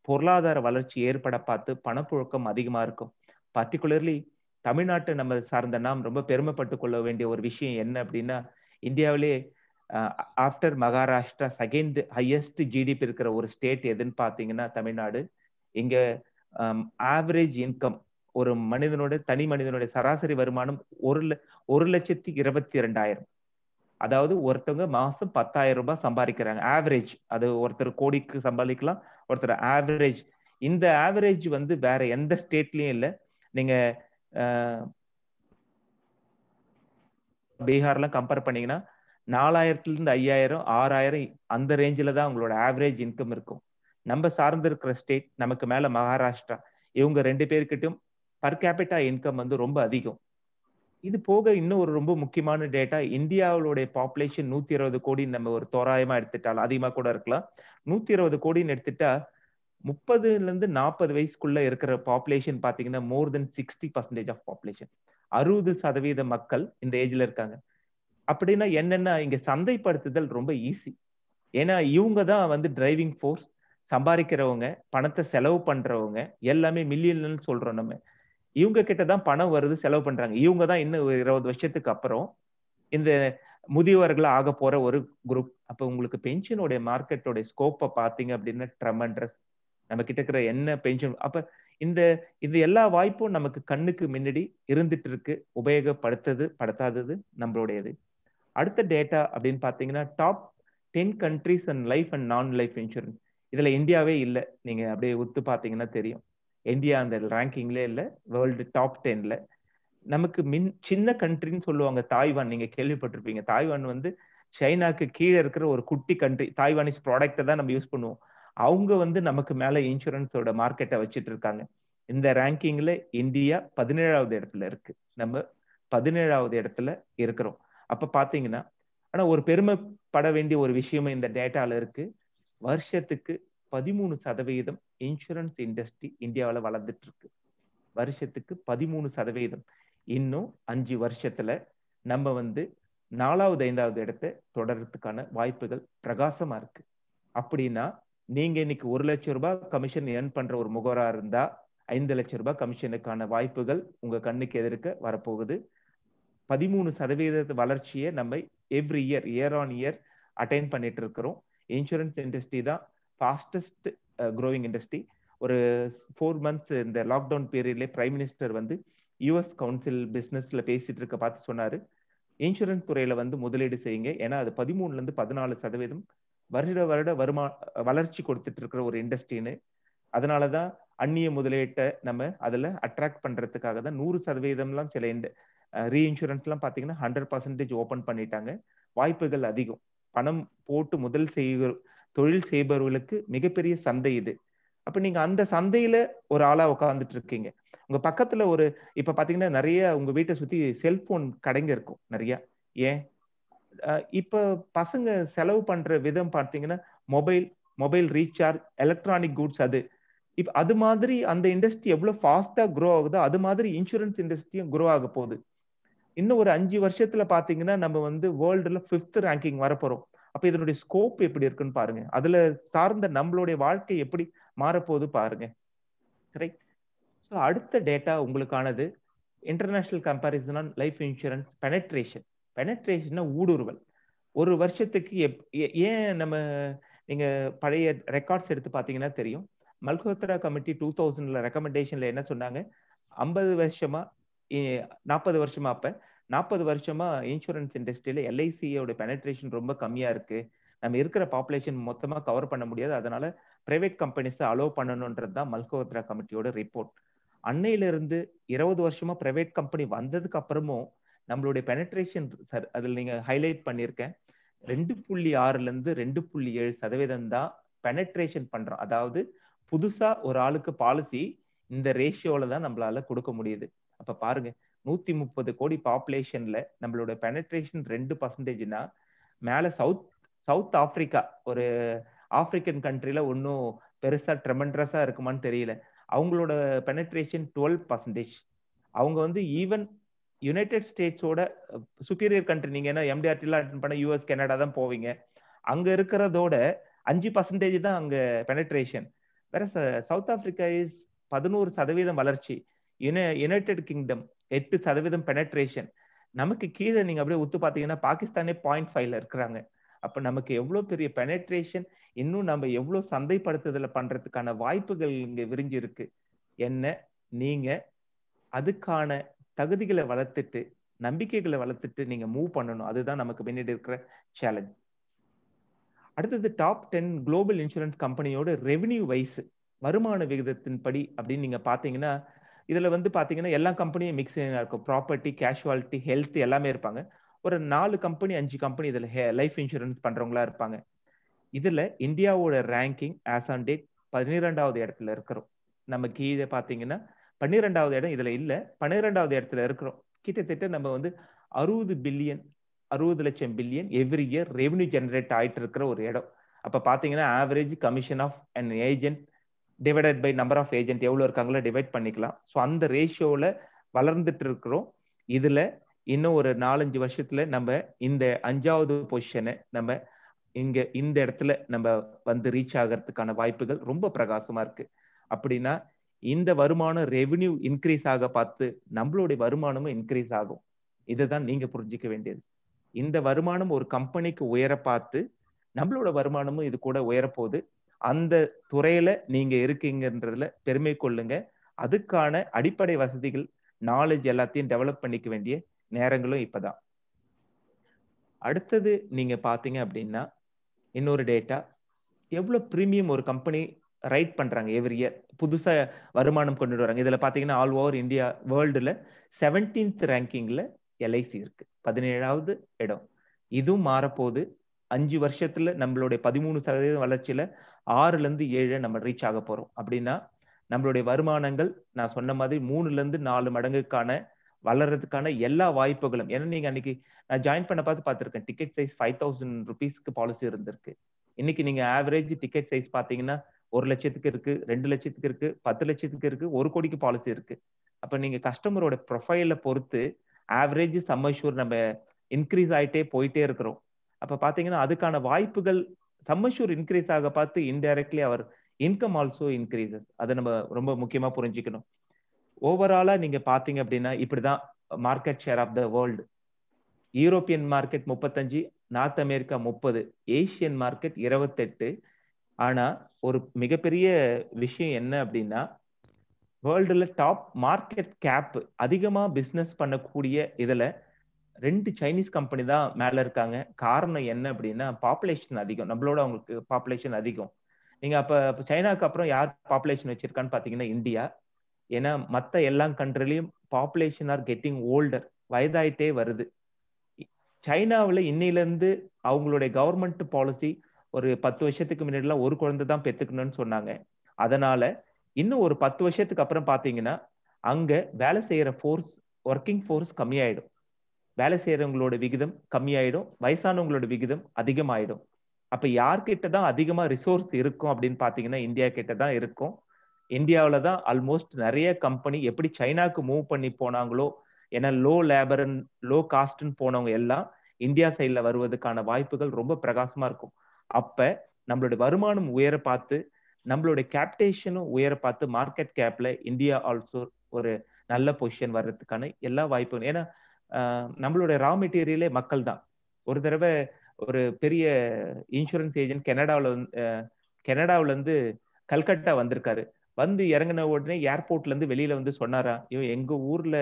பொருளாதார வளர்ச்சி ஏற்பட பார்த்து பணப்புழக்கம் அதிகமா இருக்கும். பர்டிகுலர்லி தமிழ்நாட்டை நம்ம சார்ந்த நாம் ரொம்ப பெருமைப்பட்டு கொள்ள வேண்டிய ஒரு விஷயம் என்ன அப்படின்னா, இந்தியாவிலே after Maharashtra second highest GDP இருக்கிற ஒரு ஸ்டேட் எதுன்னு பாத்தீங்கன்னா தமிழ்நாடு. இங்க ஆவரேஜ் இன்கம், ஒரு மனிதனோட தனி மனிதனுடைய சராசரி வருமானம் 1,22,000. அதாவது ஒருத்தவங்க மாசம் 10,000 ரூபாய் சம்பாதிக்கிறாங்க ஆவரேஜ். அது ஒருத்தர் கோடிக்கு சம்பாதிக்கலாம், ஒருத்தர் ஆவரேஜ். இந்த ஆவரேஜ் வந்து வேற எந்த ஸ்டேட்லயும் இல்லை. நீங்க பீகார்லாம் கம்பேர் பண்ணீங்கன்னா 4,000 இருந்து 5,000 6,000 அந்த ரேஞ்சில தான் உங்களோட ஆவரேஜ் இன்கம் இருக்கும். நம்ம சார்ந்து இருக்கிற ஸ்டேட் நமக்கு மேல மகாராஷ்டிரா, இவங்க 2 பேருக்கிட்டும் பர் கேபிட்டா இன்கம் வந்து ரொம்ப அதிகம். இது போக இன்னும் ஒரு ரொம்ப முக்கியமான டேட்டா, இந்தியாவுடைய பாப்புலேஷன் 120 கோடி நம்ம ஒரு தோராயமா எடுத்துட்டாலும் அதிகமா கூட இருக்கலாம். 120 கோடின்னு எடுத்துட்டா 30ல இருந்து 40 வயசுக்குள்ள இருக்கிற பாப்புலேஷன் பாத்தீங்கன்னா மோர் தென் 60% ஆஃப் பாப்புலேஷன், 60% மக்கள் இந்த ஏஜ்ல இருக்காங்க. அப்படின்னா என்னன்னா இங்க சந்தைப்படுத்துதல் ரொம்ப ஈஸி. ஏன்னா இவங்க தான் வந்து டிரைவிங் ஃபோர்ஸ், சம்பாதிக்கிறவங்க, பணத்தை செலவு பண்றவங்க, எல்லாமே மில்லியன் சொல்றோம் நம்ம. இவங்க கிட்ட தான் பணம் வருது, செலவு பண்றாங்க. இவங்க தான் இன்னும் 20 வருஷத்துக்கு அப்புறம் இந்த முதியவர்கள் ஆக போற ஒரு குரூப். அப்ப உங்களுக்கு பென்ஷனுடைய மார்க்கெட்டோட ஸ்கோப்பை பாத்தீங்க அப்படின்னா ட்ரெமெண்டஸ். நம்ம கிட்ட இருக்கிற என்ன பென்ஷன், அப்ப இந்த இது எல்லா வாய்ப்பும் நமக்கு கண்ணுக்கு முன்னாடி இருந்துட்டு இருக்கு. படுத்தாதது நம்மளுடையது. அடுத்த டேட்டா அப்படின்னு பாத்தீங்கன்னா top 10 countries and life and நான் லைஃப் இன்சூரன்ஸ். இதுல இந்தியாவே இல்லை. நீங்க அப்படியே உத்து பாத்தீங்கன்னா தெரியும், இந்தியா அந்த ரேங்கிங்ல இல்ல, வேர்ல்டு டாப் 10ல. நமக்கு சின்ன கண்ட்ரின்னு சொல்லுவாங்க தாய்வான், நீங்க கேள்விப்பட்டிருப்பீங்க. தாய்வான் வந்து சைனாக்கு கீழே இருக்கிற ஒரு குட்டி கண்ட்ரி. தாய்வானிஸ் ப்ராடக்ட்டை தான் நம்ம யூஸ் பண்ணுவோம். அவங்க வந்து நமக்கு மேல இன்சூரன்ஸோட மார்க்கெட்டை வச்சுட்டு இருக்காங்க. இந்த ரேங்கிங்ல இந்தியா 17வது இடத்துல இருக்கு, நம்ம 17வது இடத்துல இருக்கிறோம். அப்ப பாத்தீங்கன்னா, ஆனா ஒரு பெருமைப்பட வேண்டிய ஒரு விஷயமும் இந்த டேட்டால இருக்கு. வருஷத்துக்கு 13% இன்சூரன்ஸ் இண்டஸ்ட்ரி இந்தியாவில் வளர்ந்துட்டு இருக்கு. வருஷத்துக்கு 13%. இன்னும் 5 வருஷத்துல நம்ம வந்து 4வது 5வது இடத்தை தொடர்றதுக்கான வாய்ப்புகள் பிரகாசமா இருக்கு. அப்படின்னா நீங்க இன்னைக்கு 1 லட்சம் ரூபாய் கமிஷன் ஏர்ன் பண்ற ஒரு முகவரா இருந்தா 5 லட்சம் ரூபாய் கமிஷனுக்கான வாய்ப்புகள் உங்க கண்ணுக்கு எதிர்க்க வரப்போகுது. 13% வளர்ச்சியை நம்ம every year on year attain பண்ணிட்டு இருக்கிறோம். இன்சூரன்ஸ் இண்டஸ்ட்ரி தான் ஃபாஸ்டஸ்ட் க்ரோவிங் இண்டஸ்ட்ரி. ஒரு 4 months இந்த லாக்டவுன் பீரியட்ல பிரைம் மினிஸ்டர் வந்து யூஎஸ் கவுன்சில் பிசினஸ்ல பேசிட்டு இருக்க பார்த்து சொன்னாரு, இன்சூரன்ஸ் துறையில வந்து முதலீடு செய்யுங்க. ஏன்னா அது 13ல இருந்து 14% வருட வளர்ச்சி கொடுத்துட்டு இருக்கிற ஒரு இண்டஸ்ட்ரின்னு. அதனாலதான் அந்நிய முதலீட்டை நம்ம அதுல அட்ராக்ட் பண்றதுக்காக தான் 100%லாம் சில ரீஇன்சூரன்ஸ் எல்லாம் பாத்தீங்கன்னா 100% ஓபன் பண்ணிட்டாங்க. வாய்ப்புகள் அதிகம். பணம் போட்டு தொழில் செய்பவர்களுக்கு மிகப்பெரிய சந்தை இது. அப்ப நீங்க அந்த சந்தையில ஒரு ஆளா உட்கார்ந்துட்டு இருக்கீங்க. உங்க பக்கத்துல இப்ப பாத்தீங்கன்னா நிறைய உங்க வீட்டை சுத்தி செல்போன் கடைங்க இருக்கும் நிறைய. ஏன் இப்ப பசங்க செலவு பண்ற விதம் பார்த்தீங்கன்னா மொபைல் ரீசார்ஜ், எலக்ட்ரானிக் குட்ஸ். அது மாதிரி அந்த இண்டஸ்ட்ரி எவ்வளவு ஃபாஸ்டா க்ரோ ஆகுதோ அது மாதிரி இன்சூரன்ஸ் இண்டஸ்ட்ரியும் க்ரோ ஆக போகுது. இன்னும் ஒரு 5 வருஷத்துல பாத்தீங்கன்னா நம்ம வந்து வேர்ல்டுல 5th ரேங்கிங் வரப்போறோம். அப்ப இதனுடைய ஸ்கோப் எப்படி இருக்குன்னு பாருங்க. அதுல சார்ந்த நம்மளுடைய வாழ்க்கை எப்படி மாறப்போகுது பாருங்க. கரெக்ட். ஸோ அடுத்த டேட்டா உங்களுக்கானது international comparison on life insurance penetration ஊடுருவல். ஒரு வருஷத்துக்கு ஏன் நீங்க பழைய ரெக்கார்ட்ஸ் எடுத்து பாத்தீங்கன்னா தெரியும். மல்ஹோத்ரா கமிட்டி 2000ல ரெக்கமெண்டேஷன்ல என்ன சொன்னாங்க, 50 வருஷமா 40 வருஷமா அப்ப 40 வருஷமா இன்சூரன்ஸ் இண்டஸ்ட்ரியில எல்ஐசியோட பெனட்ரேஷன் ரொம்ப கம்மியா இருக்கு. நம்ம இருக்கிற பாப்புலேஷன் மொத்தமா கவர் பண்ண முடியாது, அதனால பிரைவேட் கம்பெனிஸ் அலோவ் பண்ணணும்ன்றது தான் மல்ஹோத்ரா கமிட்டியோட ரிப்போர்ட். அன்னையில இருந்து 20 வருஷமா பிரைவேட் கம்பெனி வந்ததுக்கு அப்புறமும் நம்மளுடைய பெனட்ரேஷன் அதுல நீங்க ஹைலைட் பண்ணியிருக்கேன், 2.6ல இருந்து 2.7% தான் பெனட்ரேஷன் பண்றோம். அதாவது புதுசா ஒரு ஆளுக்கு பாலிசி இந்த ரேஷியோல தான் நம்மளால கொடுக்க முடியுது. அப்ப பாருங்க, 130 கோடி பாப்புலேஷன்ல நம்மளோட பெனட்ரேஷன் 2%னா மேல சவுத் ஆப்பிரிக்கா, ஒரு ஆப்பிரிக்கன் கண்ட்ரில ஒன்னும் பெருசா ட்ரெமெண்டஸா இருக்குமான்னு தெரியல. அவங்களோட பெனட்ரேஷன் 12%. அவங்க வந்து ஈவன் யுனைடெட் ஸ்டேட்ஸோட சுப்பீரியர் கண்ட்ரி. நீங்க என்ன எம்டிஆர்டிலாம் அட்டெண்ட் பண்ண யுஎஸ் கனடா தான் போவீங்க. அங்க இருக்கிறதோட 5% தான் அங்க பெனட்ரேஷன். வேற சவுத் ஆப்பிரிக்கா இஸ் 11% வளர்ச்சி. United kingdom 8% penetration. நமக்கு கீழே நீங்க அப்படியே ஒத்து பாத்தீங்கன்னா பாகிஸ்தானே 0.5ல இருக்கிறாங்க. அப்ப நமக்கு எவ்வளவு பெரிய பெனட்ரேஷன், இன்னும் நம்ம எவ்வளவு சந்தைப்படுத்துதல பண்றதுக்கான வாய்ப்புகள் இங்க விரிஞ்சு இருக்கு. என்ன நீங்க அதுக்கான தகுதிகளை வளர்த்துட்டு நம்பிக்கைகளை வளர்த்துட்டு நீங்க மூவ் பண்ணணும். அதுதான் நமக்கு பின்னாடி இருக்கிற சேலஞ்ச். அடுத்தது டாப் 10 குளோபல் இன்சூரன்ஸ் கம்பெனியோட ரெவென்யூ வைஸ் வருமான விகிதத்தின் படி அப்படின்னு நீங்க பாத்தீங்கன்னா, இதுல வந்து பாத்தீங்கன்னா எல்லா கம்பெனியும் மிக்சிங் இருக்கும். ப்ராப்பர்ட்டி, கேஷுவாலிட்டி, ஹெல்த் எல்லாமே இருப்பாங்க. ஒரு 4 கம்பெனி 5 கம்பெனி இதுல லைஃப் இன்சூரன்ஸ் பண்றவங்களா இருப்பாங்க. இதுல இந்தியாவோட ரேங்கிங் ஆஸ் ஆன் டேட் 12வது இடத்துல இருக்கிறோம். நம்ம கீழே பாத்தீங்கன்னா 12வது இடம் இதுல இல்ல, 12வது இடத்துல இருக்கிறோம். கிட்டத்தட்ட நம்ம வந்து 60 லட்சம் billion every year revenue generate ஆயிட்டு இருக்கிற ஒரு இடம். அப்ப பாத்தீங்கன்னா average commission of an agent divided by number of agent எவ்வளவு இருக்காங்களோ டிவைட் பண்ணிக்கலாம். ஸோ அந்த ரேஷியோல வளர்ந்துட்டு இருக்கிறோம். இதுல இன்னும் ஒரு 4-5 வருஷத்துல நம்ம இந்த 5வது பொசிஷனை நம்ம இந்த இடத்துல நம்ம வந்து ரீச் ஆகிறதுக்கான வாய்ப்புகள் ரொம்ப பிரகாசமா இருக்கு. அப்படின்னா இந்த வருமானம் ரெவென்யூ இன்க்ரீஸ் ஆக பார்த்து நம்மளுடைய வருமானமும் இன்க்ரீஸ் ஆகும். இதுதான் நீங்க புரிஞ்சுக்க வேண்டியது. இந்த வருமானம் ஒரு கம்பெனிக்கு உயர பார்த்து நம்மளோட வருமானமும் இது கூட உயரப்போகுது. அந்த துறையில நீங்க இருக்கீங்கன்றதுல பெருமை கொள்ளுங்க. அதுக்கான அடிப்படை வசதிகள், நாலேஜ் எல்லாத்தையும் டெவலப் பண்ணிக்க வேண்டிய நேரங்களும் இப்பதான். அடுத்தது நீங்க பாத்தீங்க அப்படின்னா இன்னொரு டேட்டா, எவ்வளவு பிரீமியம் ஒரு கம்பெனி ரைட் பண்றாங்க எவ்ரி இயர், புதுசா வருமானம் கொண்டு வராங்க. இதுல பாத்தீங்கன்னா ஆல் ஓவர் இந்தியா வேர்ல்டுல 17th ரேங்கிங்ல எல்ஐசி இருக்கு, 17வது இடம். இதுவும் மாறப்போகுது. 5 வருஷத்துல நம்மளுடைய 13% வளர்ச்சியில 6ல இருந்து 7 நம்ம ரீச் ஆக போறோம். அப்படின்னா நம்மளுடைய வருமானங்கள் நான் சொன்ன மாதிரி 3ல இருந்து 4 மடங்குக்கான வளர்றதுக்கான எல்லா வாய்ப்புகளும். ஏன்னா நீங்க அன்னைக்கு நான் ஜாயின் பண்ண பார்த்துருக்கேன், டிக்கெட் சைஸ் 5000 rupeesக்கு பாலிசி இருந்திருக்கு. இன்னைக்கு நீங்க ஆவரேஜ் டிக்கெட் சைஸ் பாத்தீங்கன்னா 1 லட்சத்துக்கு இருக்கு, 2 லட்சத்துக்கு இருக்கு, 10 லட்சத்துக்கு இருக்கு, 1 கோடிக்கு பாலிசி இருக்கு. அப்ப நீங்க கஸ்டமரோட ப்ரொஃபைல பொறுத்து ஆவரேஜ் சம் அஷ்யூர் நம்ம இன்க்ரீஸ் ஆயிட்டே போயிட்டே இருக்கிறோம். அப்ப பாத்தீங்கன்னா அதுக்கான வாய்ப்புகள் சம் அஷ்யூர் இன்க்ரீஸ் ஆக பார்த்து இன்டைரக்ட்லி அவர் இன்கம் ஆல்சோ இன்க்ரீசஸ். அதை நம்ம ரொம்ப முக்கியமா புரிஞ்சுக்கணும். ஓவராலா நீங்க பாத்தீங்க அப்படின்னா இப்படிதான் market share of the world. European market 35, North America 30, Asian market 28. ஆனா ஒரு மிகப்பெரிய விஷயம் என்ன அப்படின்னா, வேர்ல்டுல டாப் மார்க்கெட் கேப் அதிகமா பிசினஸ் பண்ணக்கூடிய இதுல 2 சைனீஸ் கம்பெனி தான் மேல இருக்காங்க. காரணம் என்ன அப்படின்னா பாப்புலேஷன் அதிகம், நம்மளோட அவங்களுக்கு பாப்புலேஷன் அதிகம். நீங்க அப்ப சைனாக்கு அப்புறம் யார் பாப்புலேஷன் வச்சிருக்கான்னு பாத்தீங்கன்னா இந்தியா. ஏன்னா மத்த எல்லா கண்ட்ரிலையும் பாப்புலேஷன் ஆர் கெட்டிங் ஓல்டர், வயதாயிட்டே வருது. சைனாவில் இன்னையில இருந்து அவங்களுடைய கவர்மெண்ட் பாலிசி ஒரு 10 வருஷத்துக்கு முன்னாடிலாம் ஒரு குழந்தை தான் பெத்துக்கணும்னு சொன்னாங்க. அதனால இன்னும் ஒரு 10 வருஷத்துக்கு அப்புறம் பாத்தீங்கன்னா அங்க வேலை செய்யற ஃபோர்ஸ், ஒர்க்கிங் ஃபோர்ஸ் கம்மியாயிடும். வேலை செய்யறவங்களோட விகிதம் கம்மியாயிடும், வயசானவங்களோட விகிதம் அதிகமாயிடும். அப்ப யார்கிட்ட தான் அதிகமா ரிசோர்ஸ் இருக்கும் அப்படின்னு பாத்தீங்கன்னா இந்தியா கிட்ட தான் இருக்கும். இந்தியாவில தான் ஆல்மோஸ்ட் நிறைய கம்பெனி எப்படி சைனாக்கு மூவ் பண்ணி போனாங்களோ, ஏன்னா லோ லேபர் லோ காஸ்ட்னு போனவங்க எல்லாம் இந்தியா சைட்ல வருவதற்கான வாய்ப்புகள் ரொம்ப பிரகாசமா இருக்கும். அப்ப நம்மளுடைய வருமானம் உயர பார்த்து நம்மளுடைய கேபிடேஷனும் உயர பார்த்து மார்க்கெட் கேப்ல இந்தியா ஆல்சோ ஒரு நல்ல பொசிஷன் வர்றதுக்கான எல்லா வாய்ப்பும். ஏன்னா நம்மளுடைய ரா மெட்டீரியலே மக்கள் தான். ஒரு தடவை ஒரு பெரிய இன்சூரன்ஸ் ஏஜென்ட் கனடாவில இருந்து கல்கட்டா வந்திருக்காரு. வந்து இறங்கின உடனே ஏர்போர்ட்ல இருந்து வெளியில வந்து சொன்னாரா, எங்க ஊர்ல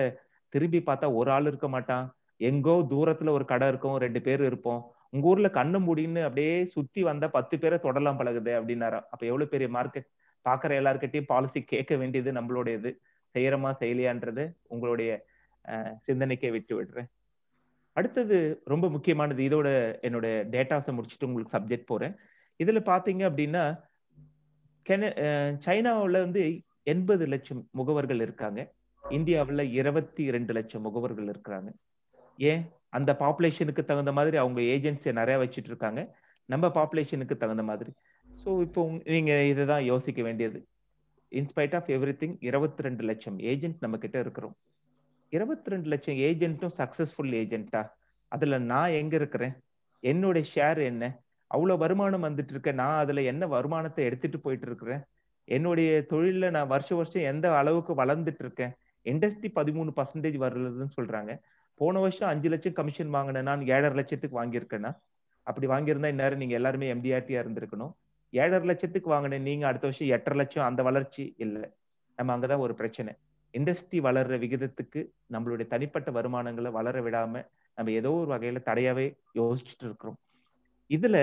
திரும்பி பார்த்தா ஒரு ஆள் இருக்க மாட்டான், எங்கோ தூரத்துல ஒரு கடை இருக்கும், 2 பேர் இருப்போம், உங்க ஊர்ல கண்ணு மூடின்னு அப்படியே சுத்தி வந்தா 10 பேரை தொடலாம் பழகுது அப்படின்னாரா. அப்ப எவ்வளவு பெரிய மார்க்கெட். பாக்குற எல்லாருக்கிட்டையும் பாலிசி கேட்க வேண்டியது நம்மளுடையது, செய்யறமா செய்யலையான்றது உங்களுடைய சிந்தனைக்கே விட்டு விடுறேன். அடுத்தது ரொம்ப முக்கியமானது, இதோட என்னோட டேட்டாஸை முடிச்சுட்டு உங்களுக்கு சப்ஜெக்ட் போறேன். இதுல பாத்தீங்க அப்படின்னா சைனாவில் வந்து 80 லட்சம் முகவர்கள் இருக்காங்க, இந்தியாவில் 22 லட்சம் முகவர்கள் இருக்கிறாங்க. ஏன்? அந்த பாப்புலேஷனுக்கு தகுந்த மாதிரி அவங்க ஏஜென்ட்ஸை நிறைய வச்சுட்டு இருக்காங்க, நம்ம பாப்புலேஷனுக்கு தகுந்த மாதிரி. ஸோ இப்போ நீங்க இதுதான் யோசிக்க வேண்டியது. இன்ஸ்பைட் ஆஃப் எவ்ரி திங் 22 லட்சம் ஏஜென்ட் நம்ம கிட்ட இருக்கிறோம். 22 லட்சம் ஏஜென்ட்டும் சக்சஸ்ஃபுல் ஏஜென்ட்டா? அதுல நான் எங்க இருக்கிறேன்? என்னுடைய ஷேர் என்ன? அவ்வளவு வருமானம் வந்துட்டு இருக்க, நான் அதுல என்ன வருமானத்தை எடுத்துட்டு போயிட்டு இருக்கிறேன்? என்னுடைய தொழில நான் வருஷம் எந்த அளவுக்கு வளர்ந்துட்டு இருக்கேன்? இண்டஸ்ட்ரி 13% வருதுன்னு சொல்றாங்க. போன வருஷம் 5 லட்சம் கமிஷன் வாங்கினேன், நான் 7.5 லட்சத்துக்கு வாங்கியிருக்கேன்னா? அப்படி வாங்கியிருந்தா இந்நேரம் நீங்க எல்லாருமே எம்டிஆர்டியா இருந்திருக்கணும். 7.5 லட்சத்துக்கு வாங்கினேன், நீங்க அடுத்த வருஷம் 8.5 லட்சம், அந்த வளர்ச்சி இல்லை. நம்ம அங்கதான் ஒரு பிரச்சனை. இண்டஸ்ட்ரி வளர்ற விகிதத்துக்கு நம்மளுடைய தனிப்பட்ட வருமானங்களை வளர விடாம நம்ம ஏதோ ஒரு வகையில தடையாவே யோசிச்சுட்டு இருக்கிறோம். இதுல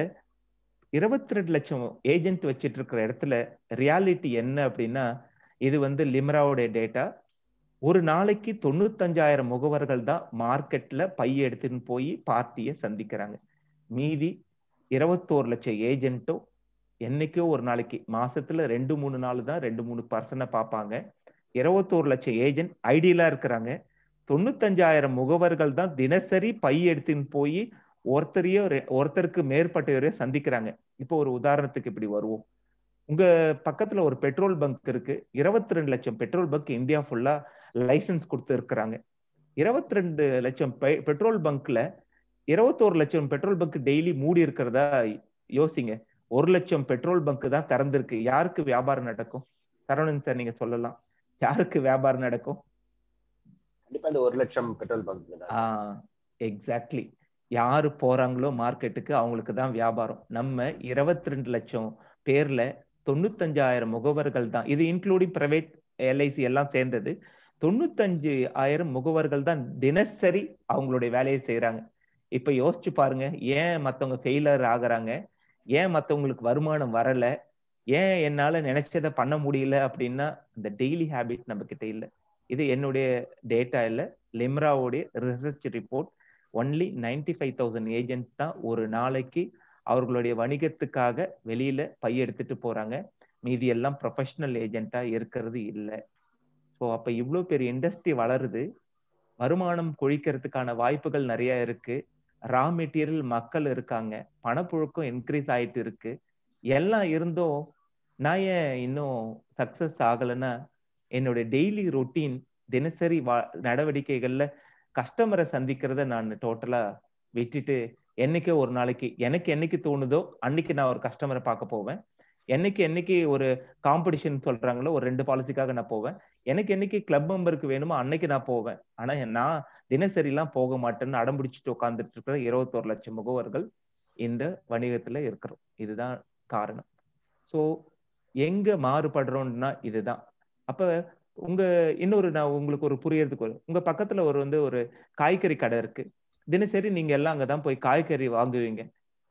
22 லட்சம் ஏஜென்ட் வச்சிட்டு இருக்கிற இடத்துல ரியாலிட்டி என்ன அப்படின்னா, இது லிம்ராவுடைய டேட்டா. ஒரு நாளைக்கு 95,000 முகவர்கள் தான் மார்க்கெட்ல பை எடுத்துன்னு போய் பார்ட்டியை சந்திக்கிறாங்க. மீதி 21 லட்சம் ஏஜென்ட்டும் என்னைக்கோ ஒரு நாளைக்கு மாசத்துல 2-3 நாள் தான் 2-3 பர்சனை பார்ப்பாங்க. 21 லட்சம் ஏஜென்ட் ஐடியலா இருக்கிறாங்க. 95,000 முகவர்கள் தான் தினசரி பை எடுத்துன்னு போய் ஒருத்தருக்கு மேற்பட்டவரையோ சந்திக்கிறாங்க. இப்போ ஒரு உதாரணத்துக்கு இப்படி வருவோம். உங்க பக்கத்துல ஒரு பெட்ரோல் பங்க் இருக்கு. 22 லட்சம் பெட்ரோல் பங்க் இந்தியா ஃபுல்லா லைசன்ஸ் கொடுத்து இருக்கிறாங்க. 22 லட்சம் பெட்ரோல் பங்க்ல 21 லட்சம் பெட்ரோல் பங்க் டெய்லி மூடி இருக்கிறதா யோசிங்க. 1 லட்சம் பெட்ரோல் பங்க் தான் திறந்திருக்கு. யாருக்கு வியாபாரம் நடக்கும்? சரவணன் சார் நீங்க சொல்லலாம், யாருக்கு வியாபாரம் நடக்கும்? கண்டிப்பா இந்த 1 லட்சம் பெட்ரோல் பங்க். எக்ஸாக்ட்லி. யாரு போறாங்களோ மார்க்கெட்டுக்கு அவங்களுக்கு தான் வியாபாரம். நம்ம 22 லட்சம் பேர்ல 95,000 முகவர்கள் தான், இது இன்க்ளூடிங் பிரைவேட் எல்ஐசி எல்லாம் சேர்ந்தது. 95,000 முகவர்கள் தான் தினசரி அவங்களுடைய வேலையை செய்யறாங்க. இப்ப யோசிச்சு பாருங்க, ஏன் மத்தவங்க ஃபெயிலர் ஆகுறாங்க, ஏன் மத்தவங்களுக்கு வருமானம் வரல, ஏன் என்னால நினைச்சதை பண்ண முடியல அப்படின்னா இந்த டெய்லி ஹேபிட் நம்ம கிட்ட இல்லை. இது என்னுடைய டேட்டா இல்ல, லிம்ராவுடைய ரிசர்ச் ரிப்போர்ட். ஒன்லி 95,000 ஏஜென்ட்ஸ் தான் ஒரு நாளைக்கு அவர்களுடைய வணிகத்துக்காக வெளியில பை எடுத்துட்டு போறாங்க. மீதி எல்லாம் ப்ரொஃபஷனல் ஏஜென்ட்டா இருக்கிறது இல்லை. ஸோ அப்ப இவ்வளோ பெரிய இண்டஸ்ட்ரி வளருது, வருமானம் கொழிக்கிறதுக்கான வாய்ப்புகள் நிறைய இருக்கு, ரா மெட்டீரியல் மக்கள் இருக்காங்க, பணப்புழக்கம் இன்க்ரீஸ் ஆயிட்டு இருக்கு. எல்லாம் இருந்தும் நான் ஏன் இன்னும் சக்சஸ் ஆகலைன்னா, என்னுடைய டெய்லி ரொட்டீன் தினசரி நடவடிக்கைகள்ல கஸ்டமரை சந்திக்கிறத நான் டோட்டலா விட்டுட்டு, என்னைக்கே ஒரு நாளைக்கு எனக்கு என்னைக்கு தோணுதோ அன்னைக்கு நான் ஒரு கஸ்டமரை பார்க்க போவேன். என்னைக்கு ஒரு காம்படிஷன் சொல்றாங்களோ ஒரு 2 பாலிசிக்காக நான் போவேன். எனக்கு என்னைக்கு கிளப் மெம்பருக்கு வேணுமோ அன்னைக்கு நான் போவேன். ஆனா நான் தினசரி எல்லாம் போக மாட்டேன்னு அடம்பிடிச்சிட்டு உட்கார்ந்துட்டு இருக்கிற 21 லட்சம் முகவர்கள் இந்த வணிகத்துல இருக்கிறோம். இதுதான் காரணம். ஸோ எங்க மாறுபடுறோம்னா இதுதான். அப்ப இன்னொரு நான் உங்களுக்கு ஒரு புரியறதுக்கு, உங்க பக்கத்துல ஒரு காய்கறி கடை இருக்கு. தினசரி நீங்க எல்லாம் அங்கதான் போய் காய்கறி வாங்குவீங்க.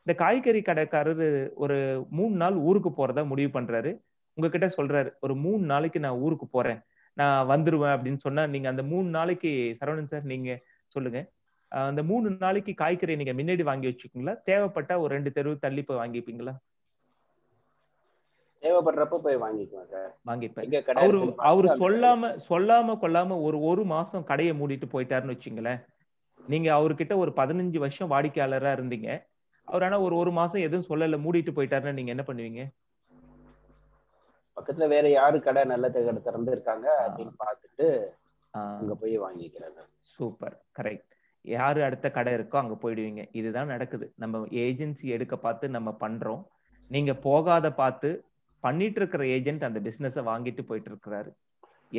இந்த காய்கறி கடைக்காரரு ஒரு 3 நாள் ஊருக்கு போறதா முடிவு பண்றாரு. உங்ககிட்ட சொல்றாரு, ஒரு 3 நாளைக்கு நான் ஊருக்கு போறேன், நான் வந்துருவேன் அப்படின்னு சொன்னா, நீங்க அந்த 3 நாளைக்கு சரவணன் சார் நீங்க சொல்லுங்க, அந்த 3 நாளைக்கு காய்கறி நீங்க முன்னாடி வாங்கி வச்சுக்கீங்களா, தேவைப்பட்டா ஒரு 2 தெரு தள்ளி போய் வாங்கிப்பீங்களா? தேவைப்படுறப்ப போய் வாங்கிக்குவேன் சார். வாங்கிப்பேன். அவரு சொல்லாம கொள்ளாம ஒரு மாசம் கடையை மூடிட்டு போயிட்டாருன்னு வச்சுங்களேன். நீங்க அவர்கிட்ட ஒரு 15 வருஷம் வாடிக்கையாளரா இருந்தீங்க. அவர் ஆனா ஒரு மாசம் எதுவும் சொல்லல, மூடிட்டு போயிட்டாருன்னா நீங்க என்ன பண்ணுவீங்க? பக்கத்துல வேற யாரு கடை நல்ல கடை திறந்து இருக்காங்க அப்படின்னு பார்த்துட்டு அங்க போய் வாங்கிக்கிறாங்க. Super, correct. யாரு அடுத்த கடை இருக்கோ அங்க போயிடுவீங்க. இதுதான் நடக்குது. நம்ம ஏஜென்சி எடுக்க பார்த்து நம்ம பண்றோம். நீங்க போகாத பார்த்து பண்ணிட்டு இருக்கிற ஏஜென்ட் அந்த பிசினஸை வாங்கிட்டு போயிட்டு இருக்கிறாரு.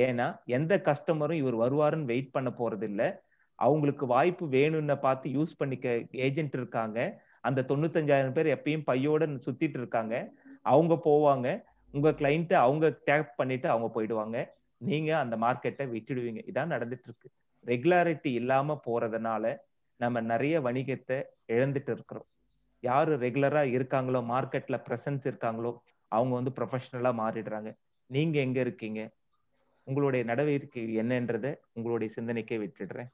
ஏன்னா எந்த கஸ்டமரும் இவர் வருவாருன்னு வெயிட் பண்ண போறது இல்லை. அவங்களுக்கு வாய்ப்பு வேணும்னு பார்த்து யூஸ் பண்ணிக்க ஏஜென்ட் இருக்காங்க. அந்த 95,000 பேர் எப்பயும் பையோட சுத்திட்டு இருக்காங்க. அவங்க போவாங்க, உங்க கிளைண்ட் அவங்க டேப் பண்ணிட்டு அவங்க போயிடுவாங்க. நீங்க அந்த மார்க்கெட்டை விட்டுடுவீங்க. இதான் நடந்துட்டு இருக்கு. ரெகுலாரிட்டி இல்லாம போறதுனால நம்ம நிறைய வணிகத்தை இழந்துட்டு இருக்கிறோம். யாரு ரெகுலரா இருக்காங்களோ, மார்க்கெட்ல பிரசன்ஸ் இருக்காங்களோ, அவங்க ப்ரொஃபஷனலா மாறிடுறாங்க. நீங்க எங்க இருக்கீங்க? உங்களுடைய நடவடிக்கை என்னன்றத உங்களுடைய சிந்தனைக்கே விட்டுடுறேன்.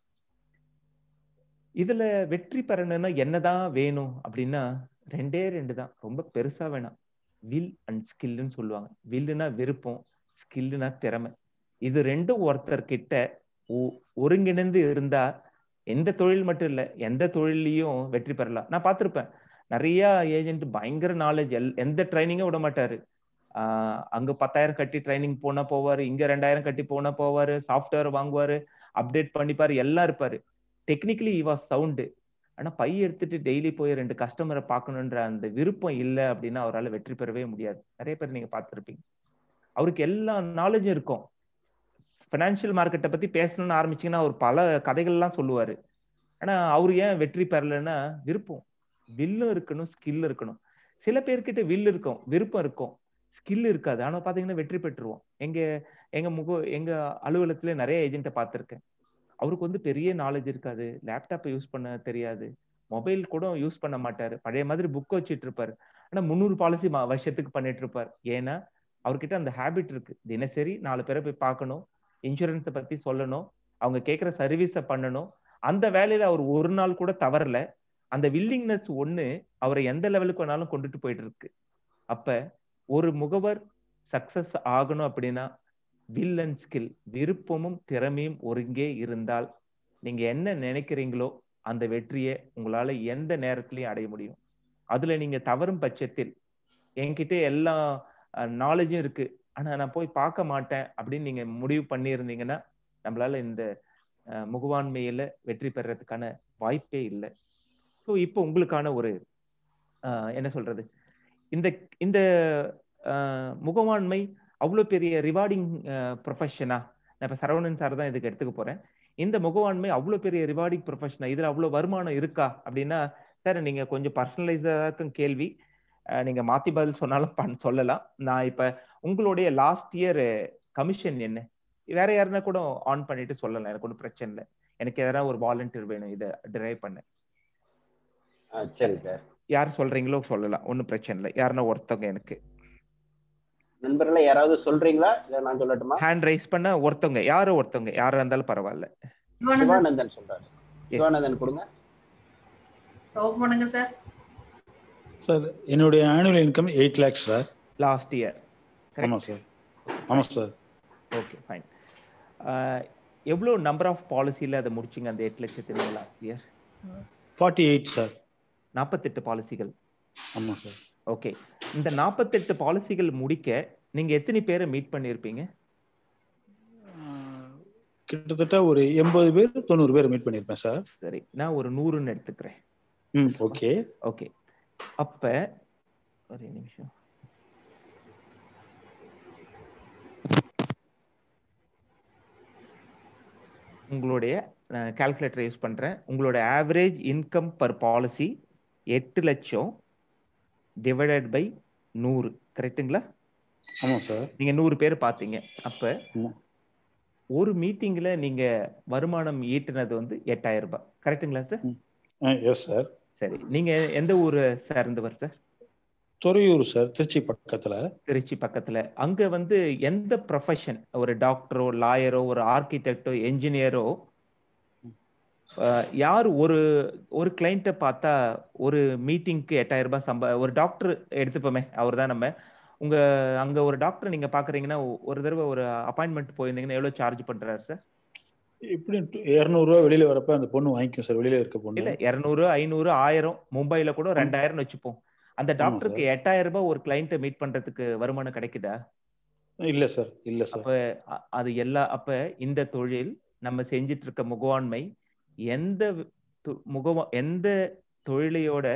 இதுல வெற்றி பெறணும்னா என்னதான் வேணும் அப்படின்னா 2 தான், ரொம்ப பெருசா வேணாம். வில் அண்ட் ஸ்கில்னு சொல்லுவாங்க. வில்லுனா விருப்பம், ஸ்கில்லுனா திறமை. இது ரெண்டும் ஒருத்தர்கிட்ட ஒருங்கிணைந்து இருந்தா எந்த தொழில் மட்டும் இல்ல, எந்த தொழிலையும் வெற்றி பெறலாம். நான் பார்த்திருப்பேன், நிறைய ஏஜென்ட் பயங்கர நாலேஜ், எந்த ட்ரைனிங்கும் விட மாட்டாரு. அங்க 10,000 கட்டி ட்ரைனிங் போனா போவாரு, இங்க 2,000 கட்டி போனா போவாரு, சாஃப்ட்வேர் வாங்குவாரு, அப்டேட் பண்ணிப்பாரு, எல்லாம் இருப்பாரு. Technically he was sound. ஆனா பை எடுத்துட்டு டெய்லி போய் 2 கஸ்டமரை பார்க்கணுன்ற அந்த விருப்பம் இல்லை அப்படின்னா அவரால் வெற்றி பெறவே முடியாது. நிறைய பேர் நீங்க பார்த்திருப்பீங்க. அவருக்கு எல்லா நாலேஜும் இருக்கும். பினான்சியல் மார்க்கெட்டை பத்தி பேசணும்னு ஆரம்பிச்சீங்கன்னா அவர் பல கதைகள்லாம் சொல்லுவாரு. ஆனா அவரு ஏன் வெற்றி பெறலைன்னா விருப்பம். வில்லும் இருக்கணும், ஸ்கில் இருக்கணும். சில பேர்கிட்ட வில் இருக்கும், விருப்பம் இருக்கும். ஸ்கில் இருக்காது, ஆனா பாத்தீங்கன்னா வெற்றி பெற்றுருவோம். எங்க அலுவலகத்துல நிறைய ஏஜென்ட்டை பார்த்திருக்கேன். அவருக்கு வந்து பெரிய நாலேஜ் இருக்காது, லேப்டாப் யூஸ் பண்ண தெரியாது, மொபைல் கூட யூஸ் பண்ண மாட்டாரு, பழைய மாதிரி புக் வச்சிட்டு இருப்பாரு. ஆனா 300 பாலிசி வருஷத்துக்கு பண்ணிட்டு இருப்பார். ஏன்னா அவர்கிட்ட அந்த ஹேபிட் இருக்கு. தினசரி 4 பேரை போய் பார்க்கணும், இன்சூரன்ஸை பத்தி சொல்லணும், அவங்க கேட்கிற சர்வீஸை பண்ணணும். அந்த வேலையில அவர் ஒரு நாள் கூட தவறல. அந்த வில்லிங்னஸ் ஒண்ணு அவரை எந்த லெவலுக்கு வேணாலும் கொண்டுட்டு போயிட்டு இருக்கு. அப்ப ஒரு முகவர் சக்சஸ் ஆகணும் அப்படின்னா வில் அண்ட் ஸ்கில், விருப்பமும் திறமையும் ஒருங்கே இருந்தால் நீங்க என்ன நினைக்கிறீங்களோ அந்த வெற்றியை உங்களால எந்த நேரத்திலையும் அடைய முடியும். அதுல நீங்க தவறும் பட்சத்தில், என்கிட்ட எல்லா நாலேஜும் இருக்கு ஆனா நான் போய் பார்க்க மாட்டேன் அப்படின்னு நீங்க முடிவு பண்ணியிருந்தீங்கன்னா நம்மளால இந்த முகவாண்மையில வெற்றி பெறறதுக்கான வாய்ப்பே இல்லை. ஸோ இப்போ உங்களுக்கான ஒரு என்ன சொல்றது, இந்த இந்த முகவாண்மை அவ்வளோ பெரிய ரிவார்டிங் ப்ரொஃபஷனா? நான் இப்போ சரவணன் சார் தான் இதுக்கு எடுத்துக்க போறேன். இந்த முகவாண்மை அவ்வளோ பெரிய ரிவார்டிங் ப்ரொஃபஷனா, இதுல அவ்வளோ வருமானம் இருக்கா அப்படின்னா, சார் நீங்க கொஞ்சம் பர்சனலைஸா இருக்கும் கேள்வி, நீங்க மாத்தி பதில் சொன்னாலும் சொல்லலாம். நான் இப்ப உங்களுடைய லாஸ்ட் இயர் கமிஷன் என்ன, வேற யாருன்னா கூட ஆன் பண்ணிட்டு சொல்லலாம், எனக்கு ஒன்றும் பிரச்சனை இல்லை. எனக்கு எதனா ஒரு வாலண்டியர் வேணும் இதை டிரைவ் பண்ண. சரி சார், யார் சொல்றீங்களோ சொல்லலாம், ஒன்றும் பிரச்சனை இல்லை. யாருன்னா ஒருத்தவங்க எனக்கு நண்பர்கள யாராவது சொல்றீங்களா, இல்ல நான் சொல்லட்டுமா? ஹேண்ட் ரைஸ் பண்ண ஒருத்தவங்க, யாரோ ஒருத்தவங்க, யாரா இருந்தாலும் பரவாயில்ல. சிவானந்தன் சொல்றாரு. சிவானந்தன் கொடுங்க. பண்ணுங்க சார். சார் என்னுடைய annual income 8 lakhs sir. Last year. ஆமா சார். ஆமா சார். Okay fine. எவ்வளோ நம்பர் ஆஃப் பாலிசியில் அதை முடிச்சிங்க அந்த 8 லட்சத்து லாஸ்ட் இயர்? 48 சார். 48 பாலிசிகள். ஆமா சார். ஓகே, இந்த 48 பாலிசிகள் முடிக்க நீங்க எத்தனை பேரை மீட் பண்ணிருப்பீங்க? கிட்டத்தட்ட ஒரு 80 பேர் 90 பேர் மீட் பண்ணிருப்பேன் சார். சரி, நான் ஒரு 100ன்னு எடுத்துக்கிறேன். Okay okay. அப்ப ஒரு நிமிஷம், உங்களுடைய கால்குலேட்டர் யூஸ் பண்றேன். உங்களோட ஆவரேஜ் இன்கம் பர் பாலிசி 8 லட்சம் டிவைடட் பை 100, கரெக்ட்டுங்களா? ஆமா சார். நீங்க 100 பேர் பாத்தீங்க. அப்ப ஒரு மீட்டிங்ல நீங்க வருமானம் ஈட்டினது வந்து 8000 ரூபாய், கரெக்ட்டுங்களா சார்? Yes sir. சரி, நீங்க எந்த ஊர் சார்ந்தவர் சார்? துறையூர் சார், திருச்சி பக்கத்துல. திருச்சி பக்கத்துல. அங்க வந்து எந்த ப்ரொஃபஷன், ஒரு டாக்டரோ, லாயரோ, ஒரு ஆர்கிடெக்டோ, என்ஜினியரோ, யார் ஒரு கிளைண்ட்டை பார்த்தா ஒரு மீட்டிங்க்கு 8000 ரூபாய் ஒரு டாக்டர் எடுத்துப்போமே, அவர் தான் நம்ம. அங்க ஒரு டாக்டர் நீங்க பாக்குறீங்கன்னா ஒரு தடவை ஒரு அப்பாயின்மெண்ட் போயிருந்தீங்கன்னா எவ்வளவு சார்ஜ் பண்றாரு சார்? இப்படி 200 ரூபாய் வெளியில வரப்ப அந்த பொண்ணு வாங்கிக்கும் சார், வெளியில இருக்க பொண்ணு. இல்ல 200, 500, 1000, மும்பைல கூட 2000 வச்சுப்போம். அந்த டாக்டருக்கு 8000 ரூபாய் ஒரு கிளைண்ட்டை மீட் பண்றதுக்கு வருமானம் கிடைக்குதா? இல்ல சார், இல்ல சார். அப்ப அது அப்ப இந்த தொழில் நம்ம செஞ்சிட்டு இருக்க முகவாண்மை எந்த தொழிலையோட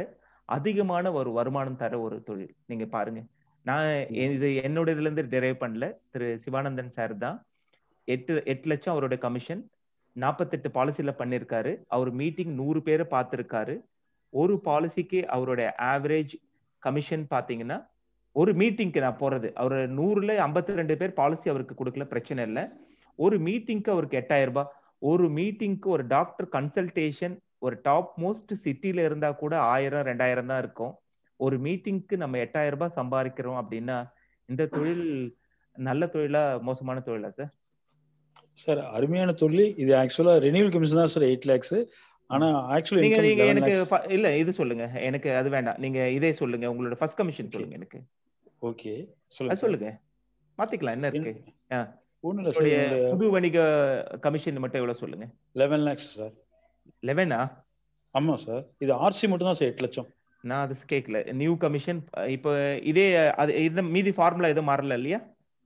அதிகமான ஒரு வருமானம் தர ஒரு தொழில். நீங்க பாருங்க, நான் இது என்னோட இதுல இருந்து டிரைவ் பண்ணல, திரு சிவானந்தன் சார் தான் 8 லட்சம் அவரோட கமிஷன், 48 பாலிசில பண்ணிருக்காரு. அவர் மீட்டிங் 100 பேரை பார்த்திருக்காரு. ஒரு பாலிசிக்கு அவரோட ஆவரேஜ் கமிஷன் பாத்தீங்கன்னா, ஒரு மீட்டிங்க்கு நான் போறது, அவர் 100ல 52 பேர் பாலிசி அவருக்கு கொடுக்கல, பிரச்சனை இல்லை. ஒரு மீட்டிங்க்கு அவருக்கு 8000 ரூபாய். ஒரு மீட்டிங்க்கு ஒரு டாக்டர் கன்சல்டேஷன் ஒரு டாப் மோஸ்ட் சிட்டில இருந்தா கூட 1000, 2000 தான் இருக்கும். ஒரு மீட்டிங்க்கு நம்ம 8000 ரூபாய் சம்பாதிக்கிறோம் அப்படின்னா இந்த தொழில் நல்ல தொழிலா மோசமான தொழிலா சார்? சார் அருமையான தொழில் இது. ஆக்சுவலா ரெனியூவல் கமிஷன் தான் சார் 8 lakhs. ஆனா ஆக்சுவலி நீங்க எனக்கு இல்ல இது சொல்லுங்க, எனக்கு அது வேண்டாம், நீங்க இதே சொல்லுங்க, உங்களோட ஃபர்ஸ்ட் கமிஷன் சொல்லுங்க எனக்கு. ஓகே சொல்லுங்க, மாத்திக்கலாம், என்ன இருக்கு? ஒண்ணுல சார், புது வணிக கமிஷன் மட்டும் எவ்வளவு சொல்லுங்க. 11 lakhs சார். 11ஆ? ஆமா சார். இது ஆர்சி மட்டும் தான் சார் 8 லட்சம். நான் அது கேட்கல. நியூ கமிஷன் இப்போ இதே இது மீதி ஃபார்முலா எதுவும் மாறல இல்லையா?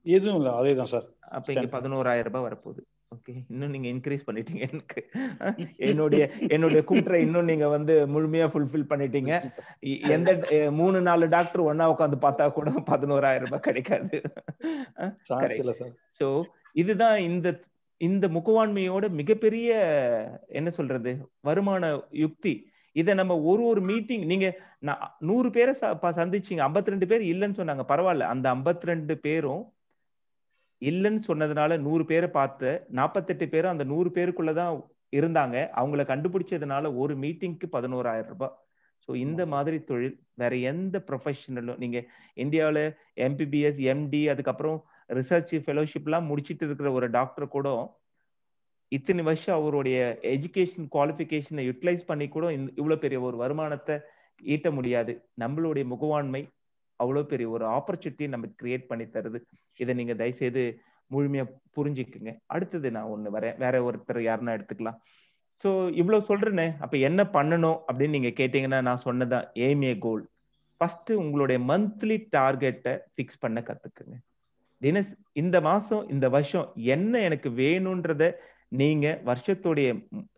எதுவும் இல்ல, அதே தான் சார். அப்ப இங்க 11000 ரூபாய் வரப்போகுது. ஓகே, இன்னும் நீங்க இன்க்ரீஸ் பண்ணிட்டீங்க. எனக்கு என்னுடைய கூற்றை இன்னும் நீங்க வந்து முழுமையா ஃபுல்ஃபில் பண்ணிட்டீங்க. எந்த 3-4 டாக்டர் ஒன்னா உட்காந்து பார்த்தா கூட 11000 ரூபாய் கிடைக்காது. சோ இதுதான் இந்த முகவாண்மையோட மிகப்பெரிய என்ன சொல்றது வருமான யுக்தி. இதை நம்ம ஒரு மீட்டிங் நீங்க 100 பேரை சந்திச்சீங்க, 52 பேர் இல்லைன்னு சொன்னாங்க, பரவாயில்ல. அந்த 52 பேரும் இல்லைன்னு சொன்னதுனால 100 பேரை பார்த்து 48 பேரும் அந்த 100 பேருக்குள்ளதான் இருந்தாங்க. அவங்களை கண்டுபிடிச்சதுனால ஒரு மீட்டிங்க்கு 11,000 ரூபாய். ஸோ இந்த மாதிரி தொழில் வேற எந்த ப்ரொஃபஷனலும் நீங்க இந்தியாவில் MBBS MD அதுக்கப்புறம் ரிசர்ச் ஃபெலோஷிப் எல்லாம் முடிச்சிட்டு இருக்கிற ஒரு டாக்டர் கூட இத்தனை வருஷம் அவருடைய எஜுகேஷன் குவாலிஃபிகேஷனை யூட்டிலைஸ் பண்ணி கூட இவ்வளவு பெரிய ஒரு வருமானத்தை ஈட்ட முடியாது. நம்மளுடைய முகவாண்மை அவ்வளவு பெரிய ஒரு ஆப்பர்ச்சுனிட்டி நமக்கு கிரியேட் பண்ணி தருது. இதை நீங்க தயவுசெய்து முழுமையா புரிஞ்சுக்குங்க. அடுத்தது நான் ஒண்ணு வரேன், வேற ஒருத்தர் யாருன்னா எடுத்துக்கலாம். ஸோ இவ்வளவு சொல்றேனே, அப்ப என்ன பண்ணணும் அப்படின்னு நீங்க கேட்டீங்கன்னா நான் சொன்னதான் எய்ம் ஏ கோல். ஃபர்ஸ்ட் உங்களுடைய மந்த்லி டார்கெட்டை ஃபிக்ஸ் பண்ண கத்துக்குங்க. இந்த மாசம் இந்த வருஷம் என்ன எனக்கு வேணும்ன்றத நீங்க வருஷத்துடைய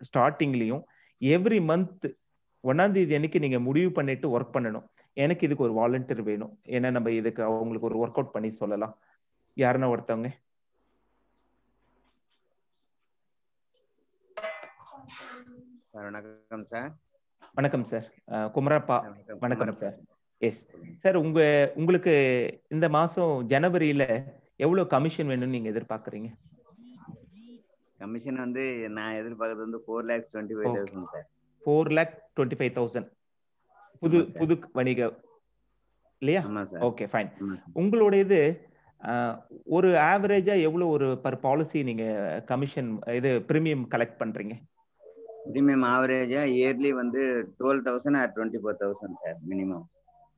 ஸ்டார்டிங்லயும் எவ்ரி மந்த் 1ஆம் தேதி அன்னைக்கு நீங்க முடிவு பண்ணிட்டு ஒர்க் பண்ணணும். எனக்கு இதுக்கு ஒரு வாலண்டியர் வேணும், ஏன்னா நம்ம இதுக்கு அவங்களுக்கு ஒரு ஒர்க் அவுட் பண்ணி சொல்லலாம். யாருன்னா ஒருத்தவங்க. வணக்கம் சார். வணக்கம் சார். குமரப்பா வணக்கம் சார். எஸ் சார், உங்களுக்கு இந்த மாசம் ஜனவரியில எவ்வளவு கமிஷன் வேணும்னு நீங்க எதிர்பார்க்கறீங்க? கமிஷன் வந்து நான் எதிர்பார்க்கறது வந்து 4,25,000 சார். 4,25,000 புது வணிக இல்லையா? Okay fine. உங்களோட இது ஒரு ஆவரேஜா எவ்வளவு ஒரு பர் பாலிசி நீங்க கமிஷன் இது பிரீமியம் கலெக்ட் பண்றீங்க? பிரீமியம் ஆவரேஜா இயர்லி வந்து 12,000 or 24,000 சார் மினிமம்.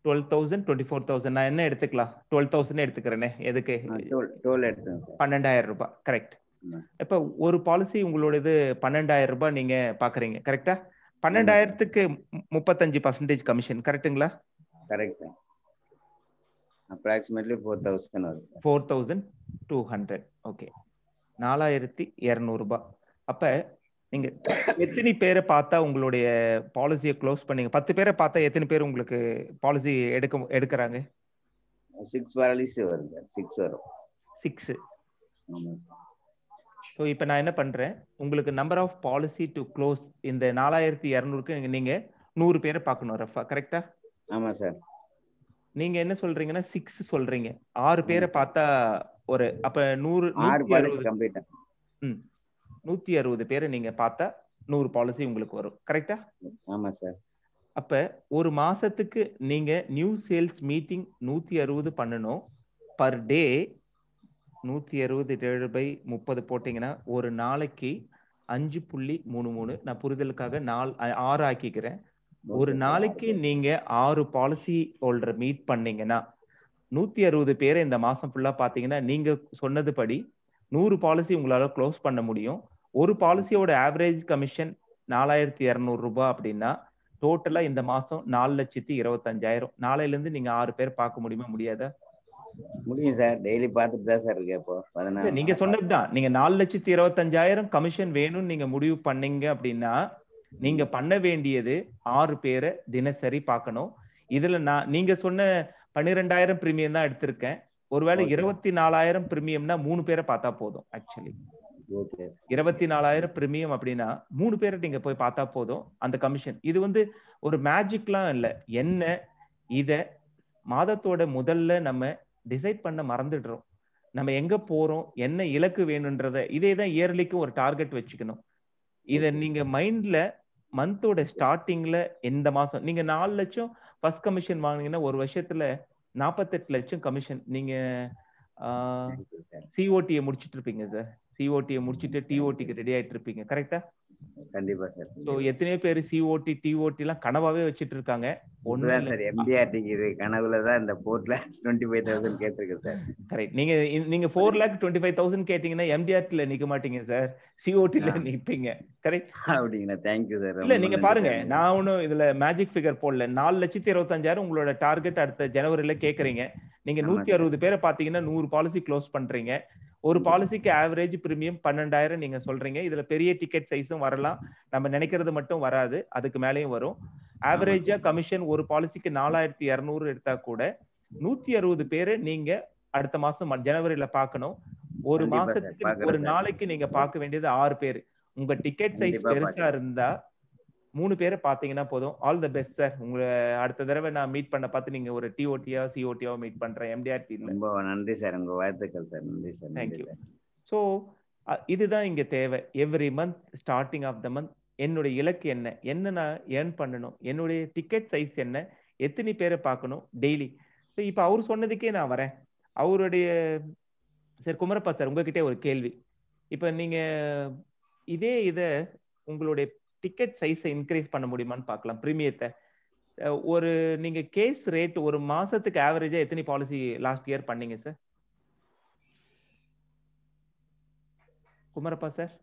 12,000 24,000 நான் என்ன எடுத்துக்கலாம்? 12,000 எடுத்துக்கிறேனே. எதுக்கு? 12 எடுத்துங்க சார். 12,000 ரூபாய். கரெக்ட். இப்ப ஒரு பாலிசி உங்களோட இது 12,000 ரூபாய் நீங்க பாக்குறீங்க, கரெக்டா? 12,000க்கு 35% கமிஷன், கரெக்ட்டுங்களா? Correct sir. அப்ராக்சிமேட்லி 4,000 வரும் சார். 4,200. ஓகே, 4,200 ரூபாய். அப்ப நீங்க எத்தனை பேரை பார்த்தா உங்களுடைய பாலிசியை க்ளோஸ் பண்ணீங்க? 10 பேரை பார்த்தா எத்தனை பேர் உங்களுக்கு பாலிசி எடுக்கிறாங்க? 6 பாலிசி வரும் சார். 6 வரும். 6. ஸோ இப்போ நான் என்ன பண்றேன், உங்களுக்கு number of policy to close இந்த 4,200க்கு நீங்க 100 பேரை பார்க்கணும் ரஃபா, கரெக்டா? ஆமா சார். நீங்க என்ன சொல்றீங்கன்னா 6 சொல்றீங்க. 6 பேரை பார்த்தா ஒரு அப்ப 160 பேரை நீங்க பார்த்தா 100 பாலிசி உங்களுக்கு வரும், கரெக்டா? ஆமா சார். அப்ப ஒரு மாசத்துக்கு நீங்க நியூ சேல்ஸ் மீட்டிங் 160 பண்ணணும் பர் டே. 160/30 போட்டீங்கன்னா ஒரு நாளைக்கு 5.33. நான் புரிதலுக்காக 6 ஆக்கிக்கிறேன். ஒரு நாளைக்கு நீங்க 6 பாலிசி ஹோல்டர் மீட் பண்ணீங்கன்னா 160 பேரை இந்த மாசம் ஃபுல்லா பாத்தீங்கன்னா நீங்க சொன்னதுபடி 100 பாலிசி உங்களால க்ளோஸ் பண்ண முடியும். ஒரு பாலிசியோட ஆவரேஜ் கமிஷன் 4,200 ரூபாய் அப்படின்னா டோட்டலா இந்த மாசம் 4,25,000. நாளையில இருந்து நீங்க 6 பேர் பார்க்க முடியுமா? முடியாதா? முடியும் சார். டெய்லி பார்த்துட்டு தான் சார் இருக்கு. அப்போ நீங்க சொன்னதுதான், நீங்க 4,25,000 கமிஷன் வேணும்னு நீங்க முடிவு பண்ணீங்க அப்படின்னா நீங்க பண்ண வேண்டியது 6 பேரை தினசரி பார்க்கணும். இதுல நீங்க சொன்ன 12,000 பிரீமியம் தான் எடுத்திருக்கேன். ஒருவேளை 24,000 பிரீமியம்னா 3 பேரை பார்த்தா போதும். ஆக்சுவலி 24,000 பிரீமியம் அப்படின்னா 3 பேரை நீங்க போய் பார்த்தா போதும் அந்த கமிஷன். இது வந்து ஒரு மேஜிக்லாம் இல்ல. என்ன இத மாதத்தோட முதல்ல நம்ம டிசைட் பண்ண மறந்துடுறோம். நம்ம எங்க போறோம், என்ன இலக்கு வேணும்ன்றத இதேதான் இயர்லிக்கு ஒரு டார்கெட் வச்சுக்கணும். இத நீங்க மைண்ட்ல மந்தோட ஸ்டார்டிங்ல இந்த மாசம் நீங்க 4 லட்சம் ஃபர்ஸ்ட் கமிஷன் வாங்கினீங்கன்னா ஒரு வருஷத்துல 48 லட்சம் கமிஷன். நீங்க சிஓடியை முடிச்சிட்டு இருப்பீங்க சார். சிஓடியை முடிச்சிட்டு டிஓடிக்கு ரெடி ஆயிட்டு இருப்பீங்க, கரெக்டா? கண்டிப்பா சார். சோ எத்தனையோ பேர் சிஓடி டிஓடி எல்லாம் கனவாவே வச்சிட்டு இருக்காங்க. ஒண்ணுதான் சார். எம்டிஆர்டிக்கு இது கனவுலதான் இந்த 4,25,000 கேட்டிருக்கேன் சார். கரெக்ட். நீங்க 4,25,000 கேட்டீங்கன்னா எம்டிஆர்டில நிக்க மாட்டீங்க சார், சிஓடில நிப்பீங்க, கரெக்ட்? அப்படிங்களா? Thank you sir. இல்ல நீங்க பாருங்க, நான் ஒன்னும் இதுல மேஜிக் ஃபிகர் போடல. 4,25,000 உங்களோட டார்கெட் அடுத்த ஜனவரியில கேக்குறீங்க. நீங்க 160 பேரை பாத்தீங்கன்னா 100 பாலிசி க்ளோஸ் பண்றீங்க. ஒரு பாலிசிக்கு ஆவரேஜ் பிரீமியம் 12,000 நீங்க சொல்றீங்க. இதுல பெரிய டிக்கெட் சைஸும் வரலாம், நம்ம நினைக்கிறது மட்டும் வராது, அதுக்கு மேலேயும் வரும். ஆவரேஜா கமிஷன் ஒரு பாலிசிக்கு 4,200 எடுத்தா கூட 160 பேரை நீங்க அடுத்த மாசம் ஜனவரியில பார்க்கணும். ஒரு மாசத்துக்கு ஒரு நாளைக்கு நீங்க பார்க்க வேண்டியது 6 பேர். உங்க டிக்கெட் சைஸ் பெருசா இருந்தா 3 பேரை பாத்தீங்கன்னா போதும். All the best sir. உங்களை அடுத்த தடவை நான் மீட் பண்ண பார்த்து நீங்க ஒரு டிஓடியா சிஓடியா மீட் பண்றேன் எம்டிஆர்டி. ரொம்ப நன்றி சார், உங்க வாழ்த்துக்கள் சார். நன்றி சார். தேங்க்யூ. ஸோ இதுதான் இங்க தேவை. Every month starting of the month என்னுடைய இலக்கு என்ன நான் ஏர்ன் பண்ணணும், என்னுடைய டிக்கெட் சைஸ் என்ன, எத்தனை பேரை பார்க்கணும் டெய்லி. ஸோ இப்போ அவர் சொன்னதுக்கே நான் வரேன். அவருடைய சார் குமரப்பா சார், உங்ககிட்ட ஒரு கேள்வி. இப்போ நீங்க இதை உங்களுடைய டிக்கெட் சைஸை இன்க்ரீஸ் பண்ண முடியுமான்னு பார்க்கலாம். பிரீமியத்தை ஒரு நீங்க கேஸ் ரேட் ஒரு மாசத்துக்கு ஆவரேஜா எத்தனை பாலிசி லாஸ்ட் இயர் பண்ணீங்க sir? Kumarappa sir.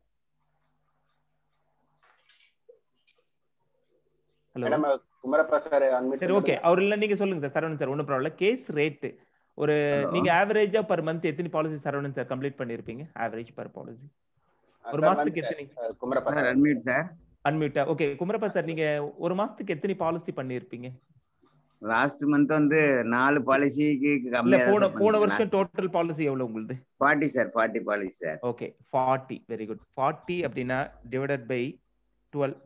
Hello Kumarappa sir. சரி, ஓகே. அவர் இல்ல நீங்க சொல்லுங்க சார். சரவணன் சார், ஒன்றும் ப்ராப்ளம். கேஸ் ரேட் ஒரு நீங்க ஆவரேஜா பர் மந்த் எத்தனை பாலிசி சரவணன் சார் கம்ப்ளீட் பண்ணிருப்பீங்க? ஆவரேஜ் பர் பாலிசி ஒரு மாசத்துக்கு எத்தனை? Kumarappa sir unmute sir. அன்மியூட்டா? ஓகே. குமரப்பா சார், நீங்க ஒரு மாசத்துக்கு எத்தனை பாலிசி பண்ணிருப்பீங்க? லாஸ்ட் மந்த் வந்து 4 பாலிசிக்கு இல்ல, போன வருஷம் டோட்டல் பாலிசி எவ்வளவு உங்களுக்கு? 40 sir. 40 policy sir. Okay, 40. Very good. 40 அப்படின்னா டிவைடட் பை 12,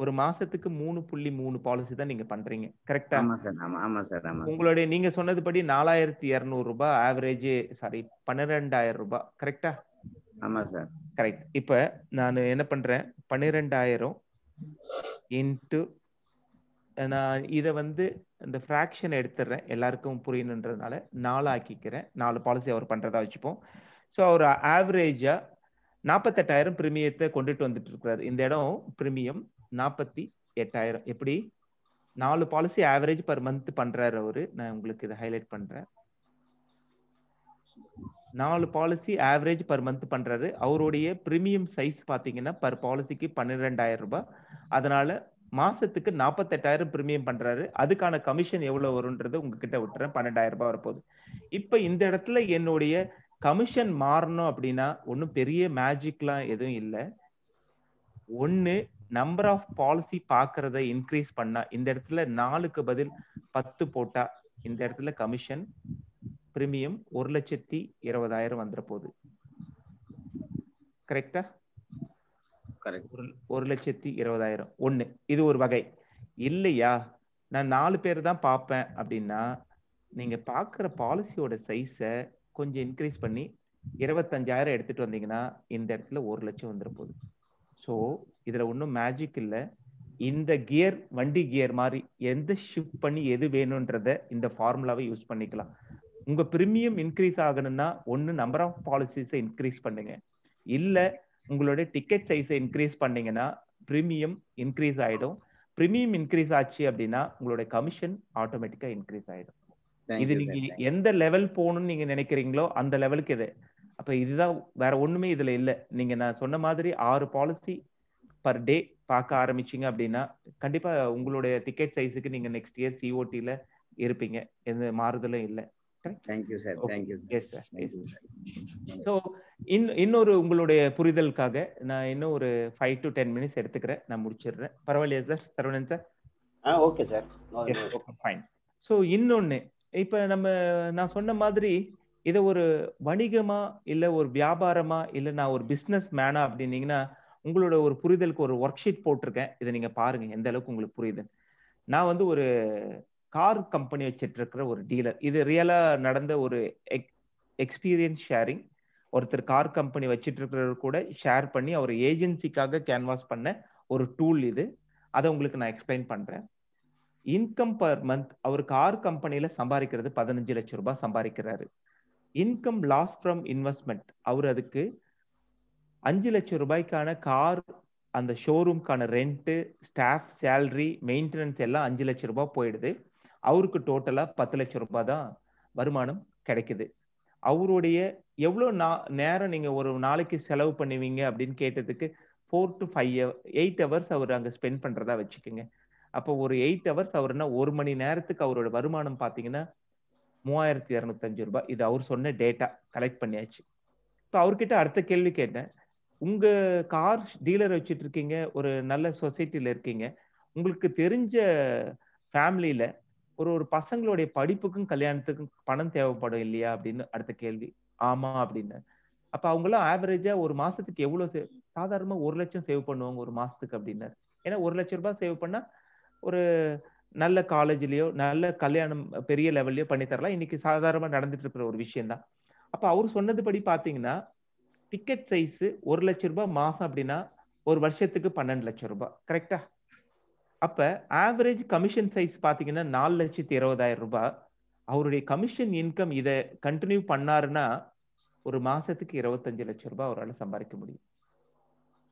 ஒரு மாசத்துக்கு 3.3 பாலிசி தான் நீங்க பண்றீங்க. கரெக்டா? ஆமா சார். ஆமா சார். உங்களுடைய நீங்க சொன்னதுபடி 4200 ரூபாய் ஆவரேஜ், சாரி 12000 ரூபாய். கரெக்டா? ஆமா சார். கரெக்ட். இப்ப நான் என்ன பண்றேன், 12000 இன்ட்டு நான் இதை வந்து இந்த ஃப்ராக்ஷன் எடுத்துடுறேன், எல்லாருக்கும் புரியணுன்றதுனால 4 ஆக்கிக்கிறேன். 4 பாலிசி அவர் பண்றதா வச்சுப்போம். ஸோ அவர் ஆவரேஜா 48,000 பிரீமியத்தை கொண்டுட்டு வந்துட்டு இருக்கிறாரு. இந்த இடம் பிரீமியம் 48,000. எப்படி 4 பாலிசி ஆவரேஜ் பர் மந்த் பண்றாரு அவரு. நான் உங்களுக்கு இதை ஹைலைட் பண்றேன். 4 பாலிசி ஆவரேஜ் பர் மந்த் பண்றாரு. அவருடைய பிரீமியம் சைஸ் பாத்தீங்கன்னா பர் பாலிசிக்கு 12,000 ரூபாய். அதனால மாசத்துக்கு 48,000 பிரீமியம் பண்றாரு. அதுக்கான கமிஷன் எவ்வளவு வரும்ன்றது உங்ககிட்ட விட்டுறேன். 12,000 ரூபாய் வரப்போகுது. இப்ப இந்த இடத்துல என்னுடைய கமிஷன் மாறணும் அப்படின்னா ஒன்னும் பெரிய மேஜிக்லாம் எதுவும் இல்லை. ஒன்னு, நம்பர் ஆஃப் பாலிசி பாக்குறத இன்க்ரீஸ் பண்ணா, இந்த இடத்துல 4க்கு பதில் 10 போட்டா இந்த இடத்துல கமிஷன் பிரீமியம் 1,20,000 வந்துட போகுது. கரெக்டா? 1,20,000. ஒண்ணு, இது ஒரு வகை. இல்லையா நான் 4 பேர் தான் பார்ப்பேன் அப்படின்னா நீங்க பாக்குற பாலிசியோட சைஸை கொஞ்சம் இன்க்ரீஸ் பண்ணி 25,000 எடுத்துட்டு வந்தீங்கன்னா இந்த இடத்துல 1,00,000 வந்துட போகுது. ஸோ இதுல ஒன்றும் மேஜிக் இல்லை. இந்த கியர் வண்டி கியர் மாதிரி எந்த ஷிஃப்ட் பண்ணி எது வேணும்ன்றத இந்த ஃபார்முலாவை யூஸ் பண்ணிக்கலாம். உங்க பிரீமியம் இன்க்ரீஸ் ஆகணும்னா ஒன்னு நம்பர் ஆஃப் பாலிசிஸை இன்க்ரீஸ் பண்ணுங்க, இல்ல உங்களோட டிக்கெட் சைஸை இன்க்ரீஸ் பண்ணீங்கன்னா பிரீமியம் இன்க்ரீஸ் ஆயிடும். பிரீமியம் இன்க்ரீஸ் ஆச்சு அப்படின்னா உங்களோட கமிஷன் ஆட்டோமேட்டிக்கா இன்க்ரீஸ் ஆயிடும். இது நீங்க எந்த லெவல் போகணும்னு நீங்க நினைக்கிறீங்களோ அந்த லெவலுக்கு இது. அப்ப இதுதான், வேற ஒண்ணுமே இதுல இல்ல. நீங்க நான் சொன்ன மாதிரி 6 பாலிசி பர் டே பார்க்க ஆரம்பிச்சீங்க அப்படின்னா கண்டிப்பா உங்களுடைய டிக்கெட் சைஸுக்கு நீங்க நெக்ஸ்ட் இயர் சிஓடில இருப்பீங்க. எந்த மாறுதலும் இல்லை. Thank you sir. Thank you. Yes sir. So இன்னொரு உங்களுடைய புரிதலுக்காக நான் இன்னும் ஒரு 5 to 10 minutes எடுத்துக்கிறேன். நான் முடிச்சிடுறேன். பரவாயில்லையா sir? Saravanan sir? Okay sir. Fine. So இன்னொன்னு, இப்ப நான் சொன்ன மாதிரி இதை ஒரு வணிகமா இல்ல ஒரு வியாபாரமா இல்ல நான் ஒரு பிசினஸ் மேனா அப்படின்னீங்கன்னா உங்களோட ஒரு புரிதலுக்கு ஒரு ஒர்க் ஷீட் போட்டிருக்கேன். இதை நீங்க பாருங்க எந்த அளவுக்கு உங்களுக்கு புரியுது. நான் வந்து ஒரு கார் கம்பெனி வச்சிட்டு இருக்கிற ஒரு டீலர். இது ரியலா நடந்த ஒரு எக்ஸ்பீரியன்ஸ் ஷேரிங். ஒருத்தர் கார் கம்பெனி வச்சிட்டு இருக்கிறவர் கூட ஷேர் பண்ணி அவர் ஏஜென்சிக்காக கேன்வாஸ் பண்ண ஒரு டூல் இது. அதை உங்களுக்கு நான் எக்ஸ்பிளைன் பண்றேன். இன்கம் பர் மந்த் அவர் கார் கம்பெனியில சம்பாதிக்கிறது 15 லட்சம் ரூபாய் சம்பாதிக்கிறாரு. இன்கம் லாஸ் ஃப்ரம் இன்வெஸ்ட்மெண்ட், அவர் அதுக்கு 5 லட்சம் ரூபாய்க்கான கார், அந்த ஷோரூம்கான ரெண்ட், ஸ்டாஃப் சேலரி, மெயின்டெனன்ஸ் எல்லாம் 5 லட்சம் ரூபாய் போயிடுது. அவருக்கு டோட்டலா 10 லட்சம் ரூபாய் தான் வருமானம் கிடைக்குது. அவருடைய எவ்வளவு நேரம் நீங்க ஒரு நாளைக்கு செலவு பண்ணுவீங்க அப்படின்னு கேட்டதுக்கு 4 to 8 hours அவர் அங்க ஸ்பெண்ட் பண்றதா வச்சுக்கோங்க. அப்போ ஒரு 8 hours அவர்னா 1 மணி நேரத்துக்கு அவரோட வருமானம் பாத்தீங்கன்னா 3205 ரூபாய். இது அவர் சொன்ன டேட்டா கலெக்ட் பண்ணியாச்சு. இப்போ அவர்கிட்ட அடுத்த கேள்வி கேட்டேன். உங்க கார் டீலர் வச்சுட்டு இருக்கீங்க, ஒரு நல்ல சொசைட்டில இருக்கீங்க, உங்களுக்கு தெரிஞ்ச ஃபேமிலியில ஒரு பசங்களுடைய படிப்புக்கும் கல்யாணத்துக்கும் பணம் தேவைப்படும் இல்லையா அப்படின்னு அடுத்த கேள்வி. ஆமா அப்படின்னு. அப்ப அவங்க எல்லாம் ஆவரேஜா ஒரு மாசத்துக்கு எவ்வளவு சாதாரணமா 1 லட்சம் சேவ் பண்ணுவாங்க ஒரு மாசத்துக்கு அப்படின்னாரு. ஏன்னா 1 லட்சம் ரூபாய் சேவ் பண்ணா ஒரு நல்ல காலேஜ்லயோ நல்ல கல்யாணம் பெரிய லெவல்லயோ பண்ணி தரலாம். இன்னைக்கு சாதாரணமா நடந்துட்டு இருக்கிற ஒரு விஷயம் தான். அப்ப அவர் சொன்னதுபடி பாத்தீங்கன்னா டிக்கெட் சைஸ் 1 லட்சம் ரூபாய் மாசம் அப்படின்னா ஒரு வருஷத்துக்கு 12 லட்சம் ரூபாய். கரெக்டா? அப்ப ஆவரேஜ் கமிஷன் சைஸ் பாத்தீங்கன்னா 4,20,000 ரூபாய். அவருடைய கமிஷன் இன்கம் இதை கண்டினியூ பண்ணாருன்னா ஒரு மாசத்துக்கு 25 லட்சம் ரூபாய் அவரால் சம்பாதிக்க முடியும்.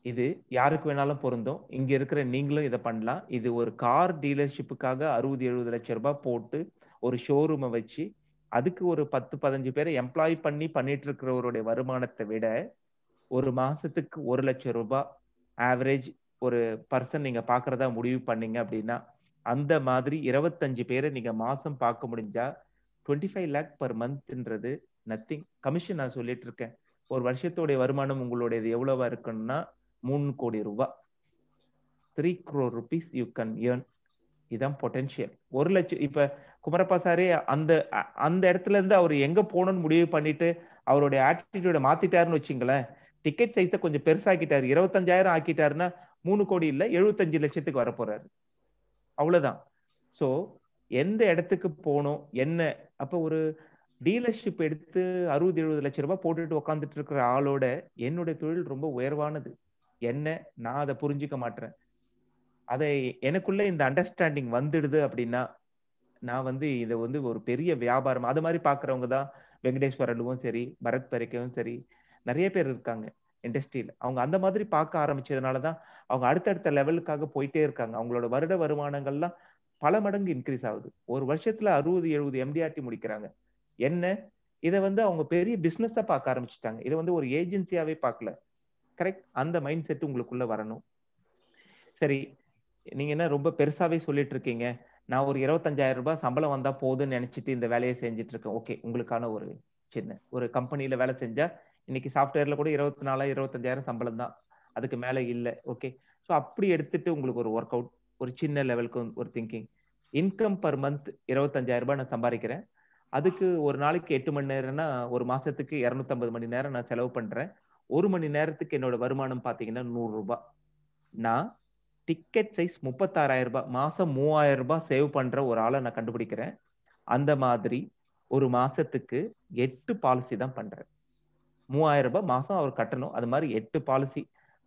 இது யாருக்கு வேணாலும் பொருந்தும். இங்க இருக்கிற நீங்களும் இதை பண்ணலாம். இது ஒரு கார் டீலர்ஷிப்புக்காக 60-70 லட்சம் ரூபாய் போட்டு ஒரு ஷோரூமை வச்சு அதுக்கு ஒரு 10-15 பேரை எம்ப்ளாய் பண்ணிட்டு இருக்கிறவருடைய வருமானத்தை விட ஒரு மாசத்துக்கு 1 லட்சம் ரூபாய் ஆவரேஜ் ஒரு பர்சன் நீங்க பாக்குறதா முடிவு பண்ணீங்க அப்படின்னா அந்த மாதிரி 25 பேரை நீங்க மாசம் பார்க்க முடிஞ்சா 25 lakh per monthன்றது நத்திங். கமிஷன் நான் சொல்லிட்டு இருக்கேன். ஒரு வருஷத்தோடைய வருமானம் உங்களுடையது எவ்வளவா இருக்குன்னா 3 கோடி ரூபாய். 3 crore rupees you can earn. இதான் பொட்டன்ஷியல். 1 லட்சம். இப்ப குமரப்பா சாரே அந்த இடத்துல இருந்து அவர் எங்க போகணும்னு முடிவு பண்ணிட்டு அவருடைய ஆட்டிடியூட மாத்திட்டாருன்னு வச்சுங்களேன். டிக்கெட் சைஸை கொஞ்சம் பெருசாக்கிட்டாரு. 25,000 ஆக்கிட்டாருன்னா 3 கோடி இல்ல 75 லட்சத்துக்கு வர போறாரு. அவ்வளவுதான். சோ எந்த இடத்துக்கு போகணும் என்ன? அப்ப ஒரு டீலர்ஷிப் எடுத்து 60-70 லட்சம் ரூபாய் போட்டுட்டு உட்காந்துட்டு இருக்கிற ஆளோட என்னுடைய தொழில் ரொம்ப உயர்வானது. என்ன நான் அதை புரிஞ்சுக்க மாட்டேன். அதை எனக்குள்ள இந்த அண்டர்ஸ்டாண்டிங் வந்துடுது அப்படின்னா நான் இதை ஒரு பெரிய வியாபாரம் அது மாதிரி பாக்குறவங்க தான் வெங்கடேஸ்வரலுவும் சரி பரத் பரிக்கவும் சரி நிறைய பேர் இருக்காங்க இண்டஸ்ட்ரியில. அவங்க அந்த மாதிரி பார்க்க ஆரம்பிச்சதுனாலதான் அவங்க அடுத்தடுத்த லெவலுக்காக போயிட்டே இருக்காங்க. அவங்களோட வருட வருமானங்கள்லாம் பல மடங்கு இன்க்ரீஸ் ஆகுது. ஒரு வருஷத்துல 60-70 MDRT முடிக்கிறாங்க. என்ன இதை அவங்க பெரிய பிசினஸா பார்க்க ஆரம்பிச்சுட்டாங்க. இதை ஒரு ஏஜென்சியாவே பார்க்கல. கரெக்ட்? அந்த மைண்ட் செட் உங்களுக்குள்ள வரணும். சரி, நீங்க என்ன ரொம்ப பெருசாவே சொல்லிட்டு இருக்கீங்க, நான் ஒரு 25,000 ரூபாய் சம்பளம் வந்தா போதுன்னு நினைச்சிட்டு இந்த வேலையை செஞ்சுட்டு இருக்கேன். ஓகே, உங்களுக்கான ஒரு சின்ன ஒரு கம்பெனில வேலை செஞ்சா இன்னைக்கு சாஃப்ட்வேர்ல கூட 24,000-25,000 சம்பளம் தான், அதுக்கு மேல இல்லை. ஓகே, ஸோ அப்படி எடுத்துட்டு உங்களுக்கு ஒரு ஒர்க் அவுட், ஒரு சின்ன லெவலுக்கு ஒரு திங்கிங். இன்கம் பர் மந்த் 25,000 ரூபாய் நான் சம்பாதிக்கிறேன். அதுக்கு ஒரு நாளைக்கு 8 மணி நேரம்னா ஒரு மாசத்துக்கு 250 மணி நேரம் நான் செலவு பண்றேன். 1 மணி நேரத்துக்கு என்னோட வருமானம் பாத்தீங்கன்னா 100 ரூபாய். நான் டிக்கெட் சைஸ் 36,000 ரூபாய், மாசம் 3,000 ரூபாய் சேவ் பண்ற ஒரு ஆளை நான் கண்டுபிடிக்கிறேன். அந்த மாதிரி ஒரு மாசத்துக்கு 8 பாலிசி தான் பண்றேன். 3,000 ரூபாய் மாசம் அவர் கட்டணும். அது மாதிரி 8 பாலிசி,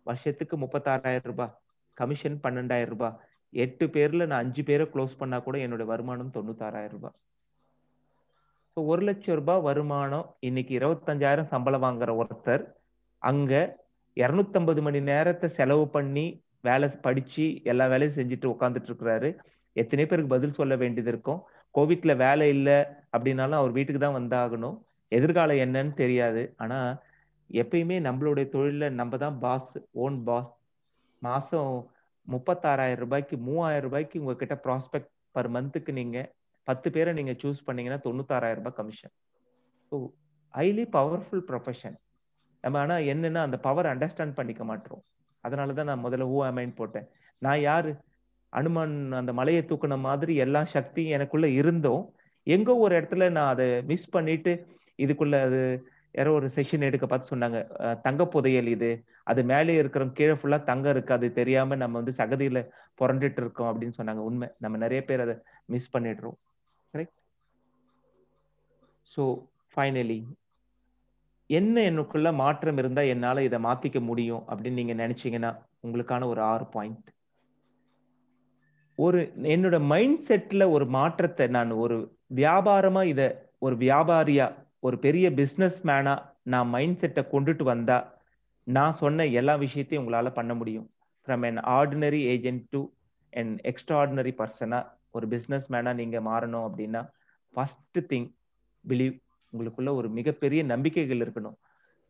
வருஷத்துக்கு 36,000 ரூபாய், கமிஷன் 12,000 ரூபாய். 8 பேர்ல நான் 5 பேரை க்ளோஸ் பண்ணா கூட என்னோட வருமானம் 96,000 ரூபாய். 1 லட்சம் ரூபாய் வருமானம் இன்னைக்கு 25,000 சம்பளம் வாங்குற ஒருத்தர் அங்க 250 மணி நேரத்தை செலவு பண்ணி வேலை படிச்சு எல்லா வேலையும் செஞ்சுட்டு உட்காந்துட்டு இருக்கிறாரு. எத்தனை பேருக்கு பதில் சொல்ல வேண்டியது இருக்கும். கோவிட்ல வேலை இல்லை அப்படின்னாலும் அவர் வீட்டுக்கு தான் வந்தாகணும். எதிர்காலம் என்னன்னு தெரியாது. ஆனா எப்பயுமே நம்மளுடைய தொழில நம்ம தான் பாஸ், ஓன் பாஸ். மாசம் 36,000 ரூபாய்க்கு 3,000 ரூபாய்க்கு உங்ககிட்ட ப்ராஸ்பெக்ட் பர் மந்த்துக்கு நீங்க 10 பேரை நீங்க சூஸ் பண்ணீங்கன்னா 96,000 ரூபாய் commission. So highly powerful profession. நம்ம ஆனா என்னன்னா அந்த பவர் அண்டர்ஸ்டாண்ட் பண்ணிக்க மாட்டோம். அதனாலதான் நான் முதல்ல ஹூ ஆம் ஐன்னு போட்டேன். நான் யாரு? அனுமன் அந்த மலையை தூக்குன மாதிரி எல்லா சக்தியும் எனக்குள்ள இருந்தோம். எங்கோ ஒரு இடத்துல நான் அதை மிஸ் பண்ணிட்டு இதுக்குள்ள அது யாரோ ஒரு செஷன் எடுக்க பார்த்து சொன்னாங்க, தங்க புதையல் இது, அது மேலே இருக்கிற கீழே ஃபுல்லா தங்கம் இருக்கு, அது தெரியாம நம்ம சகதியில புரண்டுட்டு இருக்கோம் அப்படின்னு சொன்னாங்க. உண்மை, நம்ம நிறைய பேர் அதை மிஸ் பண்ணிடுறோம். கரெக்ட்? ஸோ ஃபைனலி என்ன எனக்குள்ள மாற்றம் இருந்தா என்னால இதை மாத்திக்க முடியும் அப்படின்னு நீங்க நினைச்சீங்கன்னா உங்களுக்கான ஒரு 6 பாயிண்ட். ஒரு என்னோட மைண்ட் செட்ல ஒரு மாற்றத்தை நான் ஒரு வியாபாரமா இத ஒரு வியாபாரியா ஒரு பெரிய பிசினஸ் மேனா நான் மைண்ட் செட்டை கொண்டுட்டு வந்தா நான் சொன்ன எல்லா விஷயத்தையும் உங்களால பண்ண முடியும். From an ordinary agent to an extraordinary பர்சனா ஒரு பிசினஸ் மேனா நீங்க மாறணும் அப்படின்னா ஃபர்ஸ்ட் திங் பிலீவ். உங்களுக்குள்ள ஒரு மிகப்பெரிய நம்பிக்கைகள் இருக்கணும்.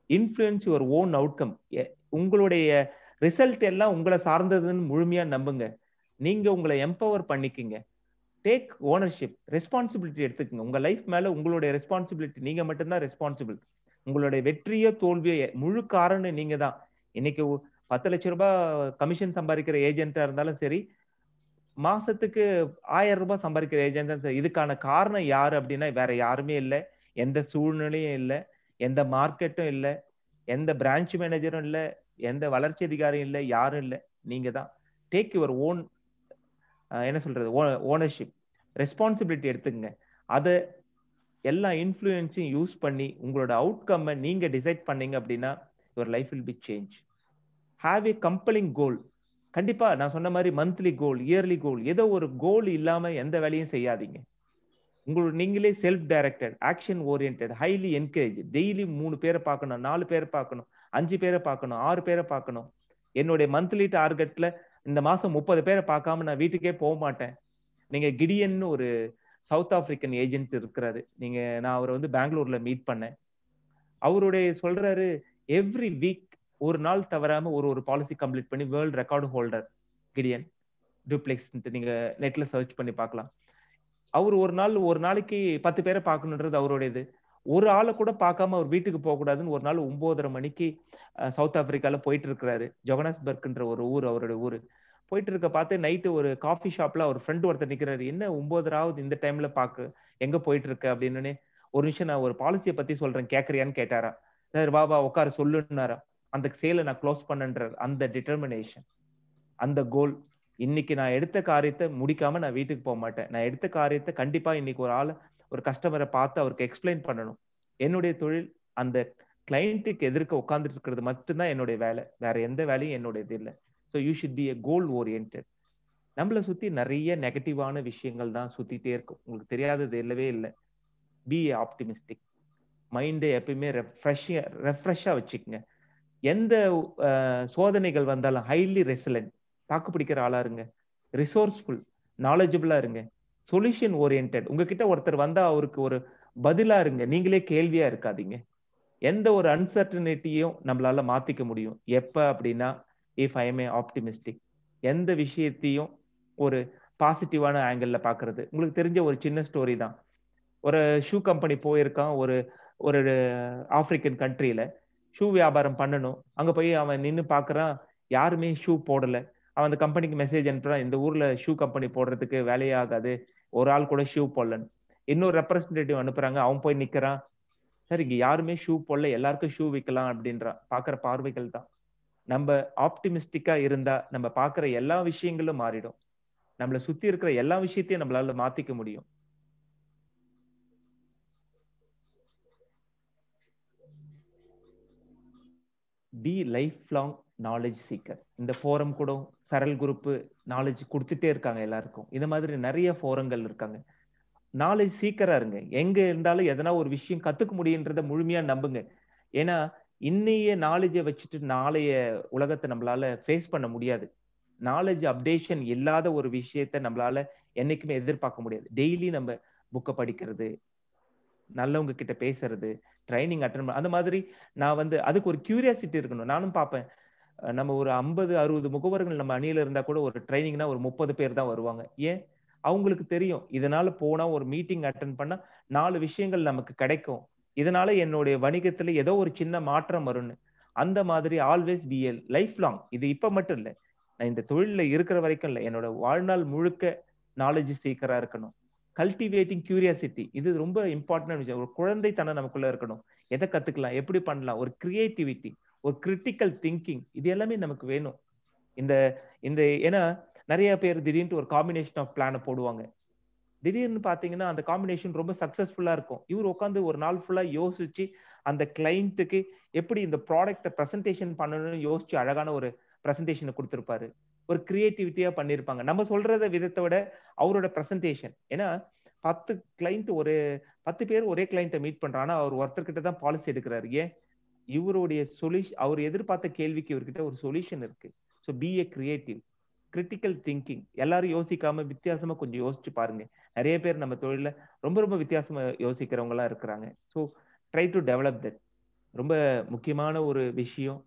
Influence your own outcome. உங்களுடைய ரிசல்ட் எல்லாம் உங்களை சார்ந்ததுன்னு முழுமையா நம்புங்க. நீங்க உங்களை எம்பவர் பண்ணிக்கிங்க. டேக் ஓனர்ஷிப், ரெஸ்பான்சிபிலிட்டி எடுத்துக்கங்க. உங்க லைஃப் மேல உங்களுடைய ரெஸ்பான்சிபிலிட்டி, நீங்க மட்டும்தான் ரெஸ்பான்சிபிள். உங்களுடைய வெற்றியோ தோல்வியோ முழு காரணம் நீங்க தான். இன்னைக்கு 10 லட்சம் ரூபாய் கமிஷன் சம்பாதிக்கிற ஏஜென்ட்டா இருந்தாலும் சரி, மாசத்துக்கு 1000 ரூபாய் சம்பாதிக்கிற ஏஜென்ட், இதுக்கான காரணம் யாரு அப்படின்னா வேற யாருமே இல்லை. எந்த சூழ்நிலையும் இல்லை, எந்த மார்க்கெட்டும் இல்லை, எந்த பிரான்ச் மேனேஜரும் இல்லை, எந்த வளர்ச்சி அதிகாரியும் இல்லை, யாரும் இல்லை, நீங்க தான். டேக் யுவர் ஓன் என்ன சொல்றது ஓனர்ஷிப், ரெஸ்பான்சிபிலிட்டி எடுத்துக்கங்க. அதை எல்லா இன்ஃப்ளூயன்ஸையும் யூஸ் பண்ணி உங்களோட அவுட்கம்மை நீங்க டிசைட் பண்ணீங்க அப்படின்னா your life will be change. Have a compelling goal. கண்டிப்பா நான் சொன்ன மாதிரி மந்த்லி கோல், இயர்லி கோல், ஏதோ ஒரு கோல் இல்லாம எந்த வேலையும் செய்யாதீங்க. உங்களோட நீங்களே self directed, action oriented, highly encourage. Daily 3 பேரை பார்க்கணும், 4 பேரை பார்க்கணும், 5 பேரை பார்க்கணும், 6 பேரை பார்க்கணும். என்னுடைய மந்த்லி டார்கெட்ல இந்த மாசம் 30 பேரை பார்க்காம நான் வீட்டுக்கே போக மாட்டேன். நீங்க கிடியன் ஒரு சவுத் ஆப்பிரிக்கன் ஏஜென்ட் இருக்கிறாரு, நான் அவரை வந்து பெங்களூர்ல மீட் பண்ணேன். அவருடைய சொல்றாரு, எவ்ரி வீக் ஒரு நாள் தவறாம ஒரு பாலிசி கம்ப்ளீட் பண்ணி world record holder Gideon duplex. நீங்க நெட்ல சர்ச் பண்ணி பார்க்கலாம். அவர் ஒரு நாளைக்கு 10 பேரை பார்க்கணுன்றது அவருடையது. ஒரு ஆளை கூட பார்க்காம அவர் வீட்டுக்கு போக கூடாதுன்னு ஒரு நாள் 9:30 மணிக்கு சவுத் ஆப்பிரிக்கால போயிட்டு இருக்கிறாரு. ஜொகனஸ்பர்க்ன்ற ஒரு ஊர் அவருடைய ஊரு. போயிட்டு இருக்க பார்த்து நைட்டு ஒரு காஃபி ஷாப்ல அவர் ஃப்ரெண்ட் ஒருத்தர் நிக்கிறாரு. என்ன 9:30 இந்த டைம்ல எங்க போயிட்டு இருக்க அப்படின்னு. ஒரு நிமிஷம் நான் ஒரு பாலிசியை பத்தி சொல்றேன், கேட்கறியான்னு கேட்டாரா. சார் வா உட்கார சொல்லுன்னாரா. அந்த சேலை நான் க்ளோஸ் பண்ணன்ற அந்த டிட்டர்மினேஷன், அந்த கோல். இன்னைக்கு நான் எடுத்த காரியத்தை முடிக்காம நான் வீட்டுக்கு போக மாட்டேன். நான் எடுத்த காரியத்தை கண்டிப்பா இன்னைக்கு ஒரு கஸ்டமரை பார்த்து அவருக்கு எக்ஸ்பிளைன் பண்ணணும். என்னுடைய தொழில் அந்த கிளைண்ட்டுக்கு எதிர்க்க உட்கார்ந்துட்டு இருக்கிறது மட்டும்தான் என்னுடைய வேலை, வேற எந்த வேலையும் என்னுடைய இது இல்லை. So you should be a goal oriented. நம்மளை சுத்தி நிறைய நெகட்டிவான விஷயங்கள் தான் சுத்திட்டே இருக்கும், உங்களுக்கு தெரியாதது இல்லவே இல்லை. B A optimistic. மைண்டை எப்பயுமே ரெஃப்ரெஷ்ஷா வச்சுக்கோங்க. எந்த சோதனைகள் வந்தாலும் ஹைலி ரெசிலென்ட், தாக்கு பிடிக்கிற ஆளா இருங்க. ரிசோர்ஸ்ஃபுல், நாலேஜபிளா இருங்க. Solution oriented. உங்ககிட்ட ஒருத்தர் வந்தா அவருக்கு ஒரு பதிலா இருங்க, நீங்களே கேள்வியா இருக்காதீங்க. எந்த ஒரு அன்சர்டனிட்டியும் நம்மளால மாத்திக்க முடியும் எப்ப அப்படின்னா, if I M A optimistic. எந்த விஷயத்தையும் ஒரு பாசிட்டிவான ஆங்கிள் பாக்குறது. உங்களுக்கு தெரிஞ்ச ஒரு சின்ன ஸ்டோரி தான். ஒரு ஷூ கம்பெனி போயிருக்கான் ஒரு ஆப்பிரிக்கன் கண்ட்ரியில. ஷூ வியாபாரம் பண்ணணும். அங்க போய் அவன் நின்று பாக்குறான், யாருமே ஷூ போடல. அவன் அந்த கம்பெனிக்கு மெசேஜ் அனுப்புறான், இந்த ஊர்ல ஷூ கம்பெனி போடுறதுக்கு வேலையே ஆகாது, ஒரு ஆள் கூட ஷூ போடலன்னு. இன்னொரு ரெப்ரஸன்டேட்டிவ் அனுப்புறாங்க, அவன் போய் நிக்கிறான், சார் இங்க யாருமே ஷூ போடல, எல்லாருக்கும் ஷூ விற்கலாம் அப்படின்றான். பாக்குற பார்வைகள் தான். நம்ம ஆப்டிமிஸ்டிக்கா இருந்தா நம்ம பாக்குற எல்லா விஷயங்களும் மாறிடும். நம்மளை சுத்தி இருக்கிற எல்லா விஷயத்தையும் நம்மளால மாத்திக்க முடியும். Be lifelong knowledge seeker. இந்த ஃபோரம் கூட சரல் குரூப் நாலேஜ் கொடுத்துட்டே இருக்காங்க எல்லாருக்கும். இந்த மாதிரி நிறைய ஃபோரங்கள் இருக்காங்க. நாலேஜ் சீக்கரா இருங்க. எங்க இருந்தாலும் எதனா ஒரு விஷயம் கத்துக்க முடியுன்றத முழுமையா நம்புங்க. ஏன்னா இன்னைய நாலேஜை வச்சுட்டு நாளைய உலகத்தை நம்மளால ஃபேஸ் பண்ண முடியாது. நாலேஜ் அப்டேஷன் இல்லாத ஒரு விஷயத்த நம்மளால என்னைக்குமே எதிர்பார்க்க முடியாது. டெய்லி நம்ம புக்கை படிக்கிறது, நல்லவங்க கிட்ட பேசுறது, ட்ரைனிங் அட்டன் அந்த மாதிரி நான் அதுக்கு ஒரு கியூரியாசிட்டி இருக்கணும். நானும் பார்ப்பேன், நம்ம ஒரு 50-60 முகவர்கள் நம்ம அணியில இருந்தா கூட ஒரு ட்ரைனிங்னா ஒரு 30 பேர் தான் வருவாங்க. ஏன்? அவங்களுக்கு தெரியும் இதனால போனா ஒரு மீட்டிங் அட்டன் பண்ணா 4 விஷயங்கள் நமக்கு கிடைக்கும், இதனால என்னுடைய வணிகத்துல ஏதோ ஒரு சின்ன மாற்றம் வரும்னு. அந்த மாதிரி always be a life long. இது இப்ப மட்டும் இல்லை, நான் இந்த தொழில இருக்கிற வரைக்கும் இல்லை, என்னோட வாழ்நாள் முழுக்க நாலேஜ் சீக்கரா இருக்கணும். கல்டிவேட்டிங் கியூரியாசிட்டி, இது ரொம்ப இம்பார்ட்டன்ட் விஷயம். ஒரு குழந்தைத்தனம் நமக்குள்ள இருக்கணும். எதை கத்துக்கலாம், எப்படி பண்ணலாம், ஒரு கிரியேட்டிவிட்டி, ஒரு கிரிட்டிக்கல் திங்கிங், இது எல்லாமே நமக்கு வேணும். இந்த ஏன்னா நிறைய பேர் திடீர்னு ஒரு காம்பினேஷன் ஆஃப் பிளானை போடுவாங்க. திடீர்னு பாத்தீங்கன்னா அந்த காம்பினேஷன் ரொம்ப சக்சஸ்ஃபுல்லா இருக்கும். இவர் உட்காந்து ஒரு நாள் ஃபுல்லா யோசிச்சு அந்த கிளைண்ட்டுக்கு எப்படி இந்த ப்ராடக்ட்டை பிரசன்டேஷன் பண்ணணும்னு யோசிச்சு அழகான ஒரு பிரசன்டேஷனை கொடுத்திருப்பாரு. ஒரு கிரியேட்டிவிட்டியா பண்ணிருப்பாங்க. நம்ம சொல்றத விதத்தை விட அவரோட பிரசன்டேஷன். ஏன்னா 10 கிளைண்ட் 10 பேர் ஒரே கிளைண்ட்டை மீட் பண்றாங்க, அவர் ஒருத்தர்கிட்ட தான் பாலிசி எடுக்கிறாரு. ஏன்? இவருடைய சொல்யூஷன், அவர் எதிர்பார்த்த கேள்விக்கு இவர்கிட்ட ஒரு சொல்யூஷன் இருக்கு. So B A creative. Critical thinking, எல்லாரும் யோசிக்காம வித்தியாசமா கொஞ்சம் யோசிச்சு பாருங்க. நிறைய பேர் நம்ம தொழில ரொம்ப ரொம்ப வித்தியாசமா யோசிக்கிறவங்க எல்லாம் இருக்கிறாங்க. So try to develop that. ரொம்ப முக்கியமான ஒரு விஷயம்,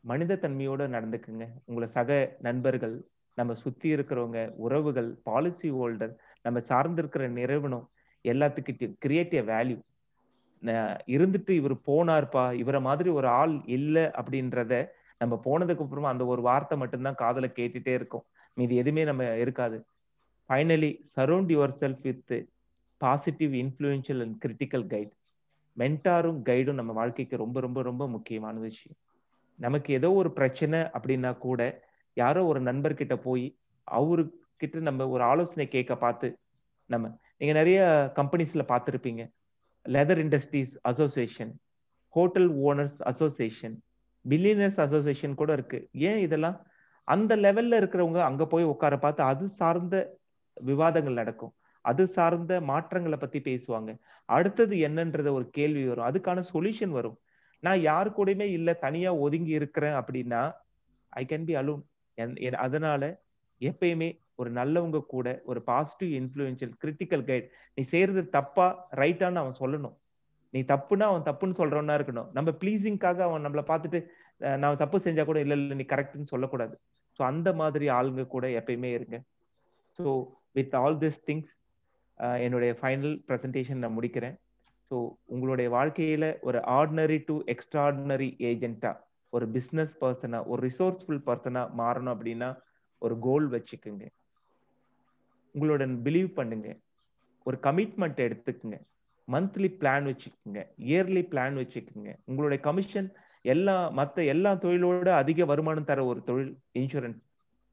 மனித தன்மையோட நடந்துக்குங்க. உங்களை சக நண்பர்கள், நம்ம சுத்தி இருக்கிறவங்க, உறவுகள், பாலிசி ஹோல்டர், நம்ம சார்ந்திருக்கிற நிறுவனம் எல்லாத்துக்கிட்டையும் கிரியேட்டிவ் வேல்யூ. இருந்துட்டு இவர் போனார்ப்பா, இவரை மாதிரி ஒரு ஆள் இல்லை அப்படின்றத நம்ம போனதுக்கு அப்புறமா அந்த ஒரு வார்த்தை மட்டும்தான் காதுல கேட்டுட்டே இருக்கும், மீது எதுவுமே நம்ம இருக்காது. Finally surround yourself with positive, influential and critical guide. மென்டாரும் கைடும் நம்ம வாழ்க்கைக்கு ரொம்ப ரொம்ப ரொம்ப முக்கியமான விஷயம். நமக்கு ஏதோ ஒரு பிரச்சனை அப்படின்னா கூட யாரோ ஒரு நண்பர்கிட்ட போய் அவருக்கிட்ட நம்ம ஒரு ஆலோசனை கேட்க பார்த்து நீங்க நிறைய கம்பெனிஸ்ல பார்த்துருப்பீங்க. Leather industries association, hotel owners association, billionaires association கூட இருக்கு. ஏன் இதெல்லாம் அந்த லெவல்ல இருக்கிறவங்க அங்க போய் உட்கார பார்த்து அது சார்ந்த விவாதங்கள் நடக்கும், அது சார்ந்த மாற்றங்களை பத்தி பேசுவாங்க. அடுத்தது என்னன்றத ஒரு கேள்வி வரும், அதுக்கான சொல்யூஷன் வரும். நான் யாரு கூடயுமே இல்ல, தனியா ஒதுங்கி இருக்கிறேன் அப்படின்னா ஐ கேன் பி அலோன். அதனால எப்பயுமே ஒரு நல்லவங்க கூட ஒரு பாசிட்டிவ் இன்ஃப்ளூயன்ஷியல் கிரிட்டிக்கல் கைட். நீ செய்யறது தப்பா ரைட்டான்னு அவன் சொல்லணும். நீ தப்புன்னா அவன் தப்புன்னு சொல்றவனா இருக்கணும். நம்ம ப்ளீசிங்காக அவன் நம்மளை பார்த்துட்டு நான் தப்பு செஞ்சா கூட இல்ல இல்ல நீ கரெக்ட்னு சொல்லக்கூடாது. ஸோ அந்த மாதிரி ஆளுங்க கூட எப்பயுமே இருங்க. So with all this things என்னுடைய ஃபைனல் ப்ரெசன்டேஷன் நான் முடிக்கிறேன். ஸோ உங்களுடைய வாழ்க்கையில ஒரு ஆர்டினரி டு எக்ஸ்ட்ராடினரி ஏஜென்ட்டா, ஒரு பிஸ்னஸ் பர்சனா, ஒரு ரிசோர்ஸ்ஃபுல் பர்சனா மாறணும் அப்படின்னா ஒரு கோல் வச்சுக்குங்க, உங்களோட பிலீவ் பண்ணுங்க, ஒரு கமிட்மெண்ட் எடுத்துக்குங்க, மந்த்லி பிளான் வச்சுக்கோங்க, இயர்லி பிளான் வச்சுக்கோங்க. உங்களுடைய கமிஷன் மற்ற எல்லா தொழிலோட அதிக வருமானம் தர ஒரு தொழில் இன்சூரன்ஸ்.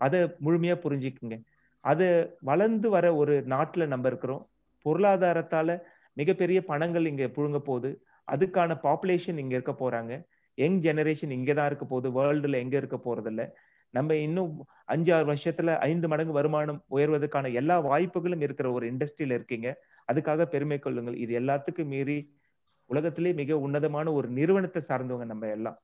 அதை முழுமையா புரிஞ்சுக்குங்க. அது வளர்ந்து வர ஒரு நாட்டுல நம்ம இருக்கிறோம். பொருளாதாரத்தால மிகப்பெரிய பணங்கள் இங்க புழுங்க போகுது. அதுக்கான பாப்புலேஷன் இங்க இருக்க போறாங்க. யங் ஜெனரேஷன் இங்கதான் இருக்க போகுது, வேர்ல்டுல எங்க இருக்க போறதில்ல. நம்ம இன்னும் 5-6 வருஷத்துல 5 மடங்கு வருமானம் உயர்வதற்கான எல்லா வாய்ப்புகளும் இருக்கிற ஒரு இண்டஸ்ட்ரியில இருக்கீங்க. அதுக்காக பெருமை கொள்ளுங்கள். இது எல்லாத்துக்கும் மீறி உலகத்திலே மிக உன்னதமான ஒரு நிறுவனத்தை சார்ந்தவங்க நம்ம எல்லாம்.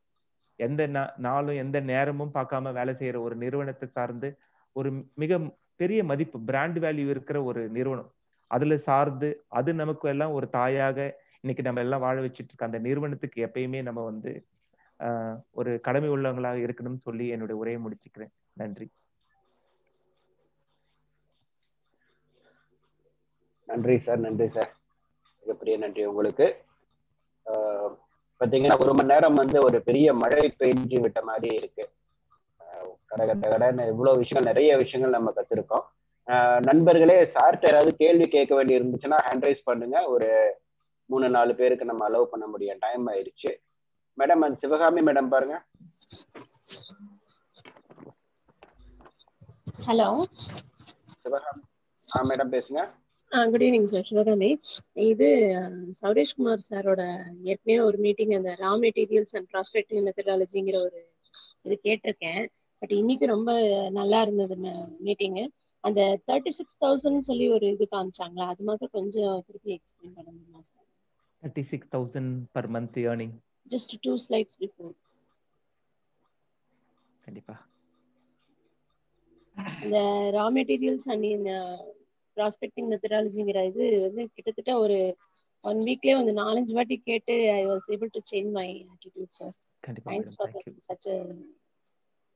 எந்த நாளும் எந்த நேரமும் பார்க்காம வேலை செய்யற ஒரு நிறுவனத்தை சார்ந்து ஒரு மிக பெரிய மதிப்பு, பிராண்ட் வேல்யூ இருக்கிற ஒரு நிறுவனம் அதுல சார்ந்து, அது நமக்கு எல்லாம் ஒரு தாயாக இன்னைக்கு நம்ம எல்லாம் வாழ வச்சுட்டு இருக்க அந்த நிறுவனத்துக்கு எப்பயுமே நம்ம ஒரு கடமை உள்ளவங்களாக இருக்கணும்னு சொல்லி என்னுடைய உரையை முடிச்சுக்கிறேன். நன்றி. நன்றி சார், நன்றி சார், மிகப்பெரிய நன்றி உங்களுக்கு. பார்த்தீங்கன்னா 1 மணி நேரம் ஒரு பெரிய மழை பெஞ்சு விட்ட மாதிரி இருக்கு. கடகடன்னு இவ்வளவு விஷயங்கள், நிறைய விஷயங்கள் நம்ம கத்துருக்கோம். நண்பர்களே, சார்ட்ட ஏதாவது கேள்வி கேட்க வேண்டி இருந்துச்சுன்னா ஹேண்ட் ரைஸ் பண்ணுங்க. ஒரு 3-4 பேருக்கு நம்ம அலோவ் பண்ண முடியும். டைம் ஆயிடுச்சு. மேடம், அந்த சிவகாமி மேடம் பாருங்க. ஹலோ சிவகாமி மேடம் பேசுங்க. Good evening sir, Sivakami. இது சௌரேஷ்குமார் சாரோட ஏற்கனவே ஒரு மீட்டிங், அந்த ரா மெட்டீரியல்ஸ் அண்ட் ப்ராஸ்பெக்டிவ் மெத்தடாலஜிங்கிற ஒரு இது கேட்டிருக்கேன். பட் இன்னைக்கு ரொம்ப நல்லா இருந்தது மீட்டிங்கு. அந்த 36,000 சொல்லி ஒரு இது காமிச்சாங்களா, அது மாதிரி கொஞ்சம் திருப்பி எக்ஸ்பிளைன் பண்ண முடியுமா sir? 36,000 per month earning. Just 2 slides before. கண்டிப்பா. அந்த ரா மெட்டீரியல்ஸ் அண்ட் இந்த ப்ராஸ்பெக்டிங் மெத்தடாலஜிங்கிற இது கிட்டத்தட்ட ஒரு 1 வீக்லயே 4-5 வாட்டி கேட்டு I was able to change my attitude sir. கண்டிப்பா. Thanks for such a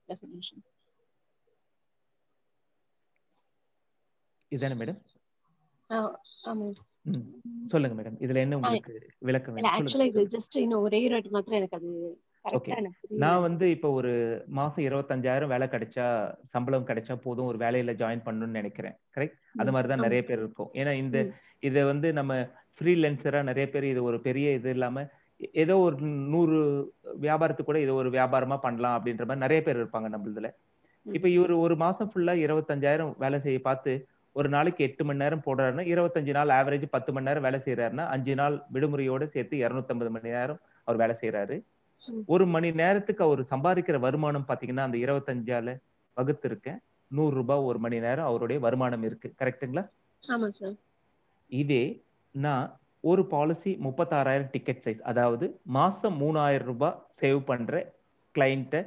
presentation. இதானே மேடம்? ஆமா. சொல்லுங்க மேடம், இதுல என்ன உங்களுக்கு விளக்கம் வேணும்? ஆக்சுவலா இது ஜஸ்ட் ஒரே ரேட் மாத்திரம் எனக்கு அது கரெக்ட்டா எனக்கு. நான் இப்போ ஒரு மாசம் 25,000 வேலை கிடைச்சா, சம்பளம் கிடைச்சா போதும், ஒரு வேலையில ஜாயின் பண்ணணும்னு நினைக்கிறேன். கரெக்ட்? அது மாதிரிதான் நிறைய பேர் இருக்கும். ஏன்னா இதை நம்ம ஃப்ரீலான்சரா நிறைய பேர் இது ஒரு பெரிய இது இல்லாம ஏதோ ஒரு 100 வியாபாரத்துக்கு கூட இதை ஒரு வியாபாரமா பண்ணலாம் அப்படின்ற மாதிரி நிறைய பேர் இருப்பாங்க நம்மளதுல. இப்ப இவர் ஒரு மாசம் ஃபுல்லா 25,000 வேலை செய்ய பார்த்து ஒரு நாளைக்கு 8 மணி நேரம் போடுறாருன்னா 25 நாள் ஆவரேஜ் 10 மணி நேரம் வேலை செய்யறாருன்னா 5 நாள் விடுமுறையோட சேர்த்து 250 மணி நேரம் அவர் வேலை செய்யறாரு. ஒரு மணி நேரத்துக்கு அவர் சம்பாதிக்கிற வருமானம் பாத்தீங்கன்னா அந்த 25ஆல வகுத்து இருக்கேன் 100 ரூபாய் ஒரு மணி நேரம் அவருடைய வருமானம் இருக்கு. கரெக்டுங்களா? ஆமா சார். இதே நான் ஒரு பாலிசி 36,000 டிக்கெட் சைஸ், அதாவது மாசம் 3,000 ரூபாய் சேவ் பண்ற கிளைண்ட்டை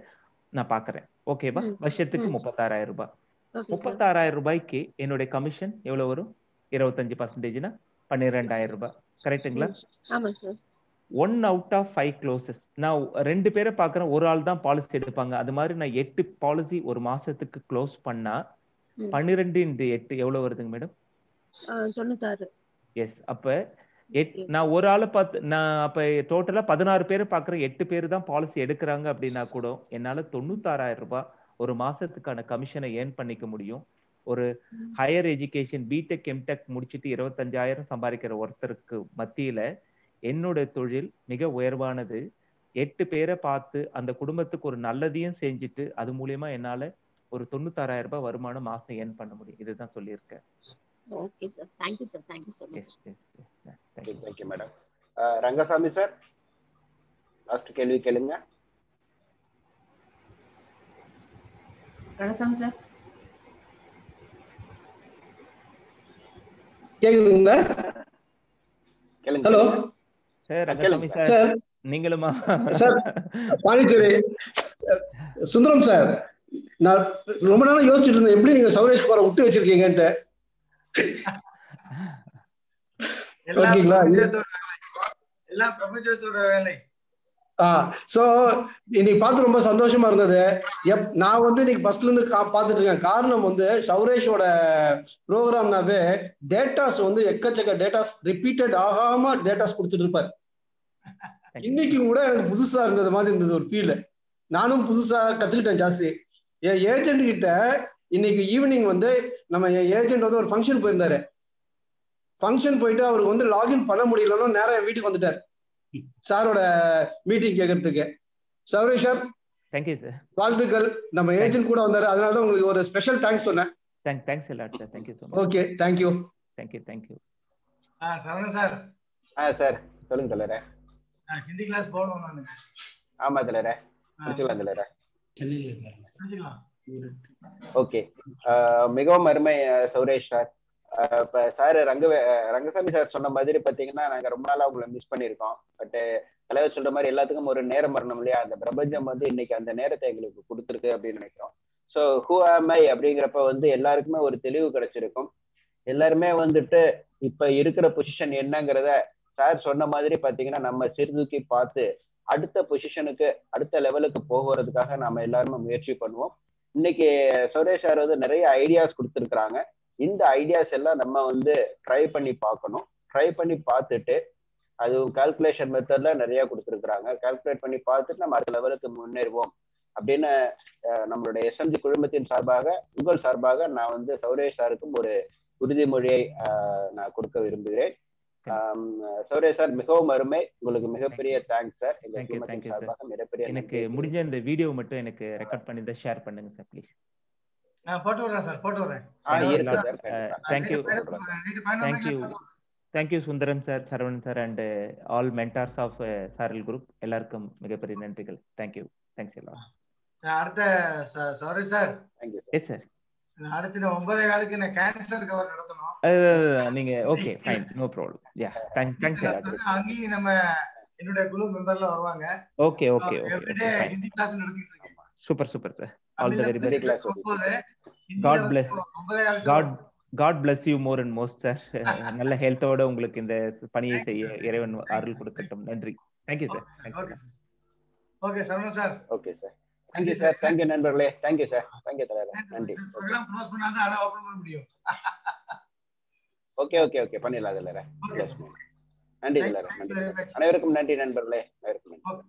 நான் பாக்குறேன். ஓகேவா? வருஷத்துக்கு 36,000 ரூபாய். 36,000 ரூபாய்க்கு என்னுடைய கமிஷன் எவ்வளவு வரும்? 25%னா 12,000 ரூபாய். கரெக்டுங்களா? ஆமா சார். 1 out of 5 closes. நான் 2 பேரை பாக்குறேன், ஒரு ஆள் தான் பாலிசி எடுப்பாங்க. அது மாதிரி நான் 8 பாலிசி ஒரு மாசத்துக்கு க்ளோஸ் பண்ணா 12 into 8 எவ்வளவு வருதுங்க மேடம்? 96. எஸ். அப்ப நான் ஒரு ஆளை பார்த்து நான் அப்ப டோட்டலா 16 பேரை பாக்குறேன், 8 பேர் தான் பாலிசி எடுக்கிறாங்க அப்படின்னா கூட என்னால 96,000 ரூபாய் ஒரு மாசத்துக்கான கமிஷனை ஏர்ன் பண்ணிக்க முடியும். ஒரு ஹையர் எஜுகேஷன் பிடெக் எம்டெக் முடிச்சுட்டு 25,000 சம்பாதிக்கிற ஒருத்தருக்கு மத்தியில என்னோட தொழில் மிக உயர்வானது. 8 பேரை பார்த்து அந்த குடும்பத்துக்கு ஒரு நல்லதையும் செஞ்சுட்டு அது மூலியமா என்னால ஒரு 96,000 ரூபாய் வருமானம் மாசம் ஏர்ன் பண்ண முடியும். இதுதான் சொல்லியிருக்கேன். Okay sir, thank you sir, thank you so much. Thank you madam. Rangasamy sir, last கேள்வி கேளுங்க. ரங்கசாமி சார் கேக்குதுங்களா? Hello sir. ரங்கசாமி சார் நீங்களுமா? சார் பாண்டிச்சேரி சுந்தரம் சார், நான் ரொம்ப நாளா யோசிச்சுட்டு இருந்தேன் எப்படி நீங்க சௌரேஷ் குமாரை விட்டு வச்சிருக்கீங்கன்ட்டு. ஓகேங்களா? எல்லாம் பிரபஞ்சத்தோட வேலை. சோ இன்னைக்கு பார்த்து ரொம்ப சந்தோஷமா இருந்தது. நான் வந்து இன்னைக்கு ஃபர்ஸ்ட்ல இருந்து பார்த்துட்டு இருக்கேன். காரணம் வந்து சௌரேஷோட ப்ரோக்ராம்னாவே டேட்டாஸ் வந்து எக்கச்சக்க டேட்டாஸ் ரிப்பீட்டட் ஆகாம டேட்டாஸ் கொடுத்துட்டு இருப்பார். இன்னைக்கு கூட எனக்கு புதுசா இருந்தது மாதிரி இருந்தது ஒரு ஃபீல். நானும் புதுசா கத்துக்கிட்டேன் ஜாஸ்தி. என் ஏஜென்ட் கிட்ட இன்னைக்கு ஈவினிங் வந்து என் ஏஜென்ட் வந்து ஒரு ஃபங்க்ஷன் போயிருந்தாரு. ஃபங்க்ஷன் போயிட்டு அவருக்கு வந்து லாகின் பண்ண முடியலன்னு நேரம் என் வீட்டுக்கு வந்துட்டார் சாரோட மீட்டிங் கேட்கறதுக்கு. சௌரேஷ் சார், தேங்க்யூ சார், வாழ்த்துக்கள். நம்ம ஏஜென்ட் கூட வந்தாரு, அதனால தான் உங்களுக்கு ஒரு ஸ்பெஷல் தேங்க்ஸ் சொன்னேன். Thanks a lot sir. Thank you so much. Okay, thank you. Thank you. Saravanan sir. Sir சொல்லுங்க தலைவரே. ஹிந்தி கிளாஸ் போகணும் நானு. ஆமா தலைவரே, முடிச்சுக்கலாம் தலைவரே. ஓகே, மிகவும் அருமை சௌரேஷ் சார். இப்ப சார் ரங்கசாமி சார் சொன்ன மாதிரி பாத்தீங்கன்னா நாங்க ரொம்ப நாளா உங்களை மிஸ் பண்ணிருக்கோம். பட் தலைவர் சொல்ற மாதிரி எல்லாத்துக்கும் ஒரு நேரம் வரணும் இல்லையா? அந்த பிரபஞ்சம் வந்து இன்னைக்கு அந்த நேரத்தை எங்களுக்கு கொடுத்துருக்கு அப்படின்னு நினைக்கிறோம். ஸோ ஹூ ஆம் ஐ அப்படிங்கிறப்ப வந்து எல்லாருக்குமே ஒரு தெளிவு கிடைச்சிருக்கும். எல்லாருமே வந்துட்டு இப்ப இருக்கிற பொசிஷன் என்னங்கிறத சார் சொன்ன மாதிரி பாத்தீங்கன்னா நம்ம சீர்தூக்கி பார்த்து அடுத்த பொசிஷனுக்கு அடுத்த லெவலுக்கு போகிறதுக்காக நாம எல்லாருமே முயற்சி பண்ணுவோம். இன்னைக்கு சௌரேஷ் சார் வந்து நிறைய ஐடியாஸ் கொடுத்துருக்குறாங்க. இந்த ஐடியாஸ் எல்லாம் நம்ம வந்து ட்ரை பண்ணி பார்க்கணும். ட்ரை பண்ணி பார்த்துட்டு அது கால்குலேஷன் மெத்தட்ல நிறைய கொடுத்துருக்குறாங்க. கால்குலேட் பண்ணி பார்த்துட்டு நம்ம அடுத்த லெவலுக்கு முன்னேறுவோம் அப்படின்னு நம்மளுடைய எஸ்எம்ஜி குழுமத்தின் சார்பாக உங்கள் சார்பாக நான் வந்து சௌரேஷ் சாருக்கும் ஒரு உறுதிமொழியை நான் கொடுக்க விரும்புகிறேன். சௌரேஷ் சார் மிகவும் அருமை. உங்களுக்கு மிகப்பெரிய தேங்க்ஸ் சார். எங்க குழுமத்தின் சார்பாக மிகப்பெரிய. எனக்கு முடிஞ்ச இந்த வீடியோ மட்டும் எனக்கு ரெக்கார்ட் பண்ணி தான் ஷேர் பண்ணுங்க சார் ப்ளீஸ். போட்டு வரேன் சார், போட்டு வரேன். Thank you Sundaram sir, Saravanan sir and all mentors of Saaral group. எல்லாருக்கும் மிகப்பெரிய நன்றிகள். தேங்க்யூ. தேங்க்ஸ் எல்லாம். அடுத்த சாரி சார். Yes sir. அடுத்து 9:15க்கு நான் கேன்சர் கவர் நடத்தணும். நீங்க okay fine, no problem. Yeah thanks எல்லாம். அங்கேயும் நம்ம என்னோட குழு மெம்பர்ல வருவாங்க. ஓகே எவ்ரிடே ஹிந்தி கிளாஸ் நடத்திட்டு இருக்கேன். Super sir. All the very best. God bless you more and most sir. நல்ல ஹெல்த்தோட உங்களுக்கு இந்த பணியை செய்ய இறைவன் அருள் கொடுக்கட்டும். நன்றி. Thank you sir. Okay Saravanan sir. Okay sir. Thank you sir. Thank you நண்பர்களே. Thank you sir. தேங்க்யூ தலைவர். நன்றி. ப்ரோகிராம் க்ளோஸ் பண்ணாத அத ஓபன் பண்ண முடியும். ஓகே பண்ணிடலாம் தலைவர். நன்றி தலைவர். நன்றி. அனைவருக்கும் நன்றி நண்பர்களே. அனைவருக்கும் நன்றி.